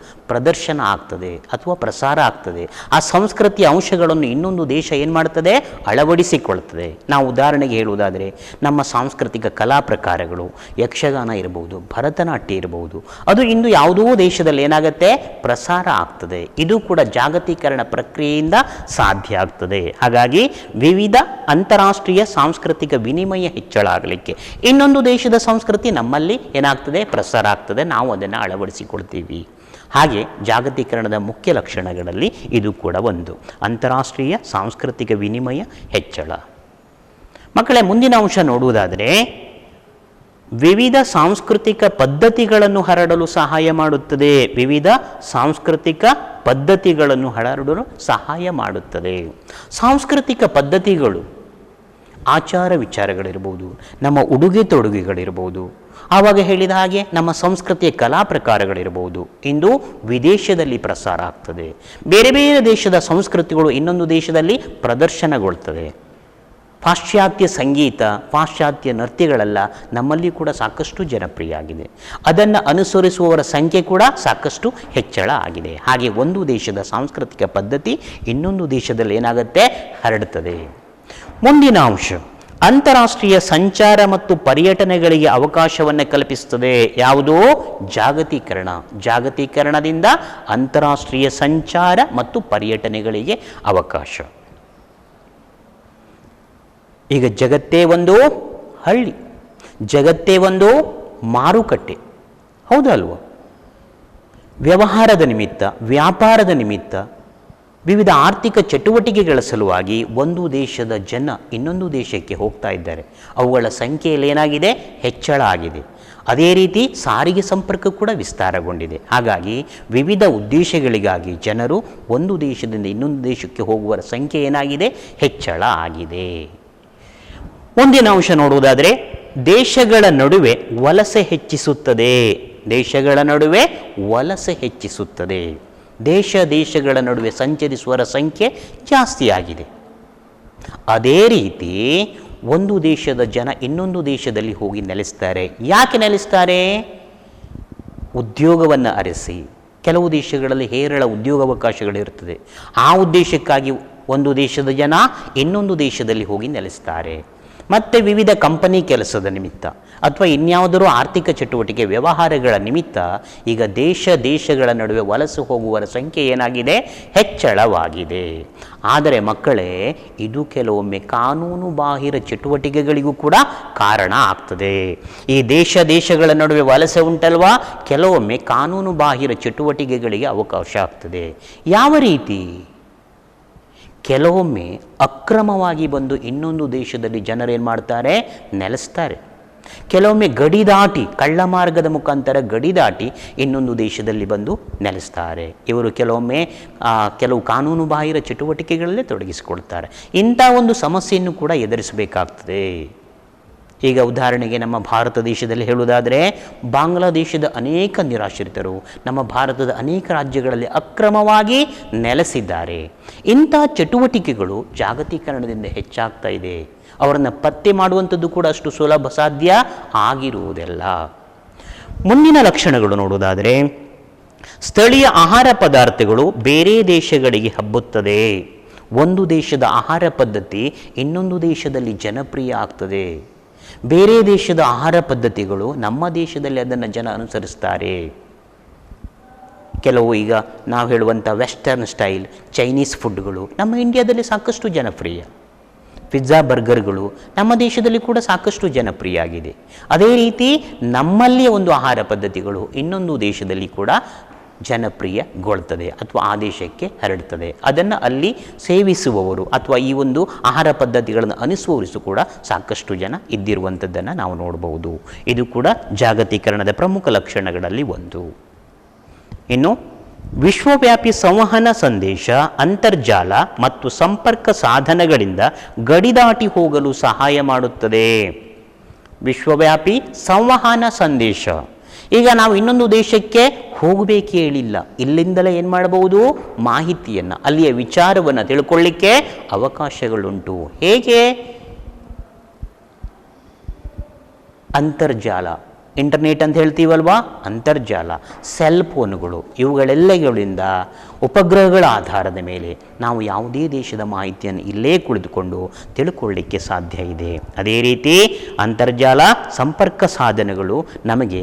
ಪ್ರದರ್ಶನ ಆಗ್ತದೆ ಅಥವಾ ಪ್ರಸಾರ ಆಗ್ತದೆ. ಆ ಸಂಸ್ಕೃತಿಯ ಅಂಶಗಳನ್ನು ಇನ್ನೊಂದು ದೇಶ ಏನು ಮಾಡ್ತದೆ, ಅಳವಡಿಸಿಕೊಳ್ತದೆ. ನಾವು ಉದಾಹರಣೆಗೆ ಹೇಳುವುದಾದರೆ, ನಮ್ಮ ಸಾಂಸ್ಕೃತಿಕ ಕಲಾ ಪ್ರಕಾರಗಳು, ಯಕ್ಷಗಾನ ಇರಬಹುದು, ಭರತನಾಟ್ಯ ಇರಬಹುದು, ಅದು ಇಂದು ಯಾವುದೋ ದೇಶದಲ್ಲಿ ಏನಾಗುತ್ತೆ, ಪ್ರಸಾರ ಆಗ್ತದೆ. ಇದು ಕೂಡ ಜಾಗತೀಕರಣ ಪ್ರಕ್ರಿಯೆಯಿಂದ ಸಾಧ್ಯ ಆಗ್ತದೆ. ಹಾಗಾಗಿ ವಿವಿಧ ಅಂತಾರಾಷ್ಟ್ರೀಯ ಸಾಂಸ್ಕೃತಿಕ ವಿನಿಮಯ ಹೆಚ್ಚಳ ಆಗಲಿಕ್ಕೆ ಇನ್ನೊಂದು ದೇಶದ ಸಂಸ್ಕೃತಿ ನಮ್ಮಲ್ಲಿ ಏನಾಗ್ತದೆ, ಪ್ರಸಾರ ಆಗ್ತದೆ. ನಾವು ಅದನ್ನು ಅಳವಡಿಸಿಕೊಳ್ತೀವಿ. ಹಾಗೆ ಜಾಗತೀಕರಣದ ಮುಖ್ಯ ಲಕ್ಷಣಗಳಲ್ಲಿ ಇದು ಕೂಡ ಒಂದು, ಅಂತಾರಾಷ್ಟ್ರೀಯ ಸಾಂಸ್ಕೃತಿಕ ವಿನಿಮಯ ಹೆಚ್ಚಳ. ಮಕ್ಕಳೇ, ಮುಂದಿನ ಅಂಶ ನೋಡುವುದಾದರೆ, ವಿವಿಧ ಸಾಂಸ್ಕೃತಿಕ ಪದ್ಧತಿಗಳನ್ನು ಹರಡಲು ಸಹಾಯ ಮಾಡುತ್ತದೆ. ವಿವಿಧ ಸಾಂಸ್ಕೃತಿಕ ಪದ್ಧತಿಗಳನ್ನು ಹರಡಲು ಸಹಾಯ ಮಾಡುತ್ತದೆ. ಸಾಂಸ್ಕೃತಿಕ ಪದ್ಧತಿಗಳು ಆಚಾರ ವಿಚಾರಗಳಿರ್ಬೋದು, ನಮ್ಮ ಉಡುಗೆ ತೊಡುಗೆಗಳಿರ್ಬೋದು, ಆವಾಗ ಹೇಳಿದ ಹಾಗೆ ನಮ್ಮ ಸಂಸ್ಕೃತಿಯ ಕಲಾ ಪ್ರಕಾರಗಳಿರ್ಬೋದು, ಇಂದು ವಿದೇಶದಲ್ಲಿ ಪ್ರಸಾರ ಆಗ್ತದೆ. ಬೇರೆ ಬೇರೆ ದೇಶದ ಸಂಸ್ಕೃತಿಗಳು ಇನ್ನೊಂದು ದೇಶದಲ್ಲಿ ಪ್ರದರ್ಶನಗೊಳ್ತದೆ. ಪಾಶ್ಚಾತ್ಯ ಸಂಗೀತ, ಪಾಶ್ಚಾತ್ಯ ನೃತ್ಯಗಳೆಲ್ಲ ನಮ್ಮಲ್ಲಿ ಕೂಡ ಸಾಕಷ್ಟು ಜನಪ್ರಿಯ ಆಗಿದೆ. ಅದನ್ನು ಅನುಸರಿಸುವವರ ಸಂಖ್ಯೆ ಕೂಡ ಸಾಕಷ್ಟು ಹೆಚ್ಚಳ ಆಗಿದೆ. ಹಾಗೆ ಒಂದು ದೇಶದ ಸಾಂಸ್ಕೃತಿಕ ಪದ್ಧತಿ ಇನ್ನೊಂದು ದೇಶದಲ್ಲಿ ಏನಾಗುತ್ತೆ, ಹರಡುತ್ತದೆ. ಮುಂದಿನ ಅಂಶ, ಅಂತಾರಾಷ್ಟ್ರೀಯ ಸಂಚಾರ ಮತ್ತು ಪರ್ಯಟನೆಗಳಿಗೆ ಅವಕಾಶವನ್ನು ಕಲ್ಪಿಸುತ್ತದೆ. ಯಾವುದೋ ಜಾಗತೀಕರಣ. ಜಾಗತೀಕರಣದಿಂದ ಅಂತಾರಾಷ್ಟ್ರೀಯ ಸಂಚಾರ ಮತ್ತು ಪರ್ಯಟನೆಗಳಿಗೆ ಅವಕಾಶ. ಈಗ ಜಗತ್ತೇ ಒಂದು ಹಳ್ಳಿ, ಜಗತ್ತೇ ಒಂದು ಮಾರುಕಟ್ಟೆ, ಹೌದಲ್ವ? ವ್ಯವಹಾರದ ನಿಮಿತ್ತ, ವ್ಯಾಪಾರದ ನಿಮಿತ್ತ, ವಿವಿಧ ಆರ್ಥಿಕ ಚಟುವಟಿಕೆಗಳ ಸಲುವಾಗಿ ಒಂದು ದೇಶದ ಜನ ಇನ್ನೊಂದು ದೇಶಕ್ಕೆ ಹೋಗ್ತಾ ಇದ್ದಾರೆ. ಅವುಗಳ ಸಂಖ್ಯೆಯಲ್ಲಿ ಏನಾಗಿದೆ, ಹೆಚ್ಚಳ ಆಗಿದೆ. ಅದೇ ರೀತಿ ಸಾರಿಗೆ ಸಂಪರ್ಕ ಕೂಡ ವಿಸ್ತಾರಗೊಂಡಿದೆ. ಹಾಗಾಗಿ ವಿವಿಧ ಉದ್ದೇಶಗಳಿಗಾಗಿ ಜನರು ಒಂದು ದೇಶದಿಂದ ಇನ್ನೊಂದು ದೇಶಕ್ಕೆ ಹೋಗುವವರ ಸಂಖ್ಯೆ ಏನಾಗಿದೆ, ಹೆಚ್ಚಳ ಆಗಿದೆ. ಮುಂದಿನ ಅಂಶ ನೋಡುವುದಾದರೆ, ದೇಶಗಳ ನಡುವೆ ವಲಸೆ ಹೆಚ್ಚಿಸುತ್ತದೆ. ದೇಶಗಳ ನಡುವೆ ವಲಸೆ ಹೆಚ್ಚಿಸುತ್ತದೆ. ದೇಶಗಳ ನಡುವೆ ಸಂಚರಿಸುವವರ ಸಂಖ್ಯೆ ಜಾಸ್ತಿಯಾಗಿದೆ. ಅದೇ ರೀತಿ ಒಂದು ದೇಶದ ಜನ ಇನ್ನೊಂದು ದೇಶದಲ್ಲಿ ಹೋಗಿ ನೆಲೆಸ್ತಾರೆ. ಯಾಕೆ ನೆಲೆಸ್ತಾರೆ? ಉದ್ಯೋಗವನ್ನು ಅರಸಿ. ಕೆಲವು ದೇಶಗಳಲ್ಲಿ ಹೇರಳ ಉದ್ಯೋಗಾವಕಾಶಗಳಿರ್ತದೆ. ಆ ಉದ್ದೇಶಕ್ಕಾಗಿ ಒಂದು ದೇಶದ ಜನ ಇನ್ನೊಂದು ದೇಶದಲ್ಲಿ ಹೋಗಿ ನೆಲೆಸ್ತಾರೆ. ಮತ್ತು ವಿವಿಧ ಕಂಪನಿ ಕೆಲಸದ ನಿಮಿತ್ತ ಅಥವಾ ಇನ್ಯಾವುದಾದ್ರೂ ಆರ್ಥಿಕ ಚಟುವಟಿಕೆ ವ್ಯವಹಾರಗಳ ನಿಮಿತ್ತ ಈಗ ದೇಶಗಳ ನಡುವೆ ವಲಸೆ ಹೋಗುವವರ ಸಂಖ್ಯೆ ಏನಾಗಿದೆ? ಹೆಚ್ಚಳವಾಗಿದೆ. ಆದರೆ ಮಕ್ಕಳೇ, ಇದು ಕೆಲವೊಮ್ಮೆ ಕಾನೂನು ಬಾಹಿರ ಚಟುವಟಿಕೆಗಳಿಗೂ ಕೂಡ ಕಾರಣ ಆಗ್ತದೆ. ಈ ದೇಶಗಳ ನಡುವೆ ವಲಸೆ ಉಂಟಲ್ವಾ, ಕೆಲವೊಮ್ಮೆ ಕಾನೂನು ಬಾಹಿರ ಚಟುವಟಿಕೆಗಳಿಗೆ ಅವಕಾಶ ಆಗ್ತದೆ. ಯಾವ ರೀತಿ? ಕೆಲವೊಮ್ಮೆ ಅಕ್ರಮವಾಗಿ ಬಂದು ಇನ್ನೊಂದು ದೇಶದಲ್ಲಿ ಜನರೇನು ಮಾಡ್ತಾರೆ? ನೆಲೆಸ್ತಾರೆ. ಕೆಲವೊಮ್ಮೆ ಗಡಿ ದಾಟಿ, ಕಳ್ಳ ಮಾರ್ಗದ ಮುಖಾಂತರ ಗಡಿ ದಾಟಿ ಇನ್ನೊಂದು ದೇಶದಲ್ಲಿ ಬಂದು ನೆಲೆಸ್ತಾರೆ. ಇವರು ಕೆಲವೊಮ್ಮೆ ಕೆಲವು ಕಾನೂನು ಬಾಹಿರ ಚಟುವಟಿಕೆಗಳಲ್ಲೇ ತೊಡಗಿಸಿಕೊಳ್ತಾರೆ. ಇಂಥ ಒಂದು ಸಮಸ್ಯೆಯನ್ನು ಕೂಡ ಎದುರಿಸಬೇಕಾಗ್ತದೆ. ಈಗ ಉದಾಹರಣೆಗೆ ನಮ್ಮ ಭಾರತ ದೇಶದಲ್ಲಿ ಹೇಳುವುದಾದರೆ, ಬಾಂಗ್ಲಾದೇಶದ ಅನೇಕ ನಿರಾಶ್ರಿತರು ನಮ್ಮ ಭಾರತದ ಅನೇಕ ರಾಜ್ಯಗಳಲ್ಲಿ ಅಕ್ರಮವಾಗಿ ನೆಲೆಸಿದ್ದಾರೆ. ಇಂಥ ಚಟುವಟಿಕೆಗಳು ಜಾಗತೀಕರಣದಿಂದ ಹೆಚ್ಚಾಗ್ತಾ ಇದೆ. ಅವರನ್ನು ಪತ್ತೆ ಮಾಡುವಂಥದ್ದು ಕೂಡ ಅಷ್ಟು ಸುಲಭ ಸಾಧ್ಯ ಆಗಿರುವುದಿಲ್ಲ. ಮುಂದಿನ ಲಕ್ಷಣಗಳು ನೋಡುವುದಾದರೆ, ಸ್ಥಳೀಯ ಆಹಾರ ಪದಾರ್ಥಗಳು ಬೇರೆ ದೇಶಗಳಿಗೆ ಹಬ್ಬುತ್ತದೆ. ಒಂದು ದೇಶದ ಆಹಾರ ಪದ್ಧತಿ ಇನ್ನೊಂದು ದೇಶದಲ್ಲಿ ಜನಪ್ರಿಯ ಆಗ್ತದೆ. ಬೇರೆ ದೇಶದ ಆಹಾರ ಪದ್ಧತಿಗಳು ನಮ್ಮ ದೇಶದಲ್ಲಿ ಅದನ್ನು ಜನ ಅನುಸರಿಸ್ತಾರೆ. ಕೆಲವು ಈಗ ನಾವು ಹೇಳುವಂಥ ವೆಸ್ಟರ್ನ್ ಸ್ಟೈಲ್ ಚೈನೀಸ್ ಫುಡ್ಗಳು ನಮ್ಮ ಇಂಡಿಯಾದಲ್ಲಿ ಸಾಕಷ್ಟು ಜನಪ್ರಿಯ. ಪಿಜ್ಜಾ ಬರ್ಗರ್ಗಳು ನಮ್ಮ ದೇಶದಲ್ಲಿ ಕೂಡ ಸಾಕಷ್ಟು ಜನಪ್ರಿಯ ಆಗಿದೆ. ಅದೇ ರೀತಿ ನಮ್ಮಲ್ಲಿಯ ಒಂದು ಆಹಾರ ಪದ್ಧತಿಗಳು ಇನ್ನೊಂದು ದೇಶದಲ್ಲಿ ಕೂಡ ಜನಪ್ರಿಯಗೊಳ್ತದೆ ಅಥವಾ ಆ ದೇಶಕ್ಕೆ ಹರಡ್ತದೆ. ಅದನ್ನು ಅಲ್ಲಿ ಸೇವಿಸುವವರು ಅಥವಾ ಈ ಒಂದು ಆಹಾರ ಪದ್ಧತಿಗಳನ್ನು ಅನುಸರಿಸು ಕೂಡ ಸಾಕಷ್ಟು ಜನ ಇದ್ದಿರುವಂಥದ್ದನ್ನು ನಾವು ನೋಡಬಹುದು. ಇದು ಕೂಡ ಜಾಗತೀಕರಣದ ಪ್ರಮುಖ ಲಕ್ಷಣಗಳಲ್ಲಿ ಒಂದು. ಇನ್ನು ವಿಶ್ವವ್ಯಾಪಿ ಸಂವಹನ ಸಂದೇಶ, ಅಂತರ್ಜಾಲ ಮತ್ತು ಸಂಪರ್ಕ ಸಾಧನಗಳಿಂದ ಗಡಿದಾಟಿ ಹೋಗಲು ಸಹಾಯ ಮಾಡುತ್ತದೆ. ವಿಶ್ವವ್ಯಾಪಿ ಸಂವಹನ ಸಂದೇಶ, ಈಗ ನಾವು ಇನ್ನೊಂದು ದೇಶಕ್ಕೆ ಹೋಗಬೇಕೇ ಹೇಳಿಲ್ಲ, ಇಲ್ಲಿಂದಲೇ ಏನು ಮಾಡಬಹುದು? ಮಾಹಿತಿಯನ್ನು, ಅಲ್ಲಿಯ ವಿಚಾರವನ್ನು ತಿಳ್ಕೊಳ್ಳಿಕ್ಕೆ ಅವಕಾಶಗಳುಂಟು. ಹೇಗೆ? ಅಂತರ್ಜಾಲ, ಇಂಟರ್ನೆಟ್ ಅಂತ ಹೇಳ್ತೀವಲ್ವಾ, ಅಂತರ್ಜಾಲ, ಸೆಲ್ ಫೋನುಗಳು, ಇವುಗಳೆಲ್ಲಗಳಿಂದ ಉಪಗ್ರಹಗಳ ಆಧಾರದ ಮೇಲೆ ನಾವು ಯಾವುದೇ ದೇಶದ ಮಾಹಿತಿಯನ್ನು ಇಲ್ಲೇ ಕುಳಿತುಕೊಂಡು ತಿಳ್ಕೊಳ್ಳಿಕ್ಕೆ ಸಾಧ್ಯ ಇದೆ. ಅದೇ ರೀತಿ ಅಂತರ್ಜಾಲ ಸಂಪರ್ಕ ಸಾಧನಗಳು ನಮಗೆ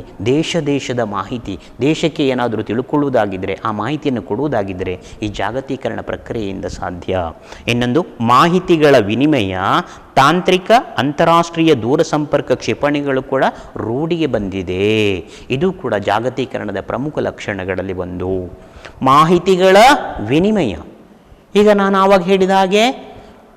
ದೇಶದ ಮಾಹಿತಿ, ದೇಶಕ್ಕೆ ಏನಾದರೂ ತಿಳ್ಕೊಳ್ಳುವುದಾಗಿದ್ದರೆ, ಆ ಮಾಹಿತಿಯನ್ನು ಕೊಡುವುದಾಗಿದ್ದರೆ ಈ ಜಾಗತೀಕರಣ ಪ್ರಕ್ರಿಯೆಯಿಂದ ಸಾಧ್ಯ. ಇನ್ನೊಂದು ಮಾಹಿತಿಗಳ ವಿನಿಮಯ, ತಾಂತ್ರಿಕ ಅಂತಾರಾಷ್ಟ್ರೀಯ ದೂರಸಂಪರ್ಕ ಕ್ಷಿಪಣಿಗಳು ಕೂಡ ರೂಢಿಗೆ ಬಂದಿದೆ. ಇದು ಕೂಡ ಜಾಗತೀಕರಣದ ಪ್ರಮುಖ ಲಕ್ಷಣಗಳಲ್ಲಿ ಒಂದು. ಮಾಹಿತಿಗಳ ವಿನಿಮಯ, ಈಗ ನಾನು ಆವಾಗ ಹೇಳಿದ ಹಾಗೆ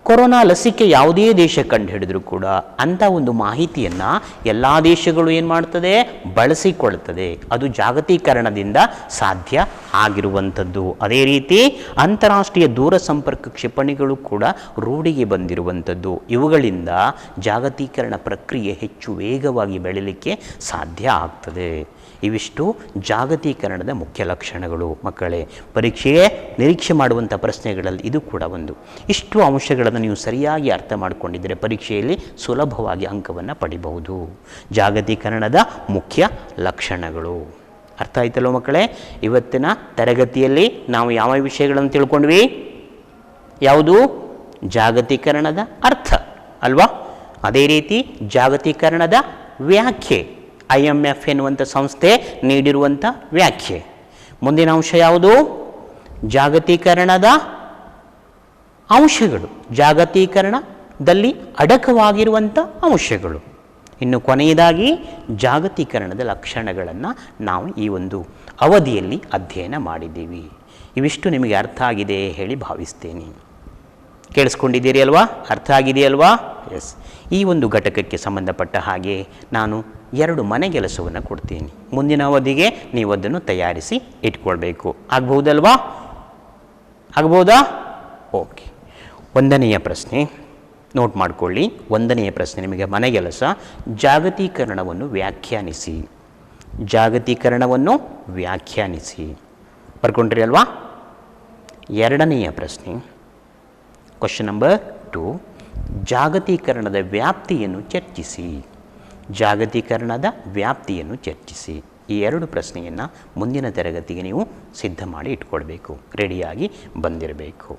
ಕೊರೋನಾ ಲಸಿಕೆ ಯಾವುದೇ ದೇಶ ಕಂಡು ಹಿಡಿದರೂ ಕೂಡ ಅಂಥ ಒಂದು ಮಾಹಿತಿಯನ್ನು ಎಲ್ಲ ದೇಶಗಳು ಏನು ಮಾಡ್ತದೆ? ಬಳಸಿಕೊಳ್ತದೆ. ಅದು ಜಾಗತೀಕರಣದಿಂದ ಸಾಧ್ಯ ಆಗಿರುವಂಥದ್ದು. ಅದೇ ರೀತಿ ಅಂತಾರಾಷ್ಟ್ರೀಯ ದೂರಸಂಪರ್ಕ ಕ್ಷಿಪಣಿಗಳು ಕೂಡ ರೂಢಿಗೆ ಬಂದಿರುವಂಥದ್ದು. ಇವುಗಳಿಂದ ಜಾಗತೀಕರಣ ಪ್ರಕ್ರಿಯೆ ಹೆಚ್ಚು ವೇಗವಾಗಿ ಬೆಳೀಲಿಕ್ಕೆ ಸಾಧ್ಯ ಆಗ್ತದೆ. ಇವಿಷ್ಟು ಜಾಗತೀಕರಣದ ಮುಖ್ಯ ಲಕ್ಷಣಗಳು. ಮಕ್ಕಳೇ, ಪರೀಕ್ಷೆಗೆ ನಿರೀಕ್ಷೆ ಮಾಡುವಂಥ ಪ್ರಶ್ನೆಗಳಲ್ಲಿ ಇದು ಕೂಡ ಒಂದು. ಇಷ್ಟು ಅಂಶಗಳನ್ನು ನೀವು ಸರಿಯಾಗಿ ಅರ್ಥ ಮಾಡಿಕೊಂಡಿದ್ದರೆ ಪರೀಕ್ಷೆಯಲ್ಲಿ ಸುಲಭವಾಗಿ ಅಂಕವನ್ನು ಪಡಿಬಹುದು. ಜಾಗತೀಕರಣದ ಮುಖ್ಯ ಲಕ್ಷಣಗಳು ಅರ್ಥ ಆಯ್ತಲ್ವ ಮಕ್ಕಳೇ? ಇವತ್ತಿನ ತರಗತಿಯಲ್ಲಿ ನಾವು ಯಾವ ವಿಷಯಗಳನ್ನು ತಿಳ್ಕೊಂಡ್ವಿ? ಯಾವುದು? ಜಾಗತೀಕರಣದ ಅರ್ಥ ಅಲ್ವಾ? ಅದೇ ರೀತಿ ಜಾಗತೀಕರಣದ ವ್ಯಾಖ್ಯೆ, IMF ಎನ್ನುವಂಥ ಸಂಸ್ಥೆ ನೀಡಿರುವಂಥ ವ್ಯಾಖ್ಯೆ. ಮುಂದಿನ ಅಂಶ ಯಾವುದು? ಜಾಗತೀಕರಣದ ಅಂಶಗಳು, ಜಾಗತೀಕರಣದಲ್ಲಿ ಅಡಕವಾಗಿರುವಂಥ ಅಂಶಗಳು. ಇನ್ನು ಕೊನೆಯದಾಗಿ ಜಾಗತೀಕರಣದ ಲಕ್ಷಣಗಳನ್ನು ನಾವು ಈ ಒಂದು ಅವಧಿಯಲ್ಲಿ ಅಧ್ಯಯನ ಮಾಡಿದ್ದೀವಿ. ಇವಿಷ್ಟು ನಿಮಗೆ ಅರ್ಥ ಆಗಿದೆ ಹೇಳಿ ಭಾವಿಸ್ತೇನೆ. ಕೇಳಿಸ್ಕೊಂಡಿದ್ದೀರಿ ಅಲ್ವಾ? ಅರ್ಥ ಆಗಿದೆಯಲ್ವಾ? ಎಸ್. ಈ ಒಂದು ಘಟಕಕ್ಕೆ ಸಂಬಂಧಪಟ್ಟ ಹಾಗೆ ನಾನು 2 ಮನೆ ಕೆಲಸವನ್ನು ಕೊಡ್ತೀನಿ. ಮುಂದಿನ ಅವಧಿಗೆ ನೀವು ಅದನ್ನು ತಯಾರಿಸಿ ಇಟ್ಕೊಳ್ಬೇಕು. ಆಗ್ಬಹುದಲ್ವಾ? ಆಗ್ಬೋದಾ? ಓಕೆ. 1ನೆಯ ಪ್ರಶ್ನೆ ನೋಟ್ ಮಾಡಿಕೊಳ್ಳಿ. 1ನೆಯ ಪ್ರಶ್ನೆ ನಿಮಗೆ ಮನೆ ಕೆಲಸ. ಜಾಗತೀಕರಣವನ್ನು ವ್ಯಾಖ್ಯಾನಿಸಿ. ಜಾಗತೀಕರಣವನ್ನು ವ್ಯಾಖ್ಯಾನಿಸಿ. ಬರ್ಕೊಂಡ್ರಿ ಅಲ್ವಾ? 2ನೆಯ ಪ್ರಶ್ನೆ, ಕ್ವಶನ್ ನಂಬರ್ 2, ಜಾಗತೀಕರಣದ ವ್ಯಾಪ್ತಿಯನ್ನು ಚರ್ಚಿಸಿ. ಜಾಗತೀಕರಣದ ವ್ಯಾಪ್ತಿಯನ್ನು ಚರ್ಚಿಸಿ. ಈ 2 ಪ್ರಶ್ನೆಯನ್ನು ಮುಂದಿನ ತರಗತಿಗೆ ನೀವು ಸಿದ್ಧ ಮಾಡಿ ಇಟ್ಕೊಳ್ಬೇಕು, ರೆಡಿಯಾಗಿ ಬಂದಿರಬೇಕು.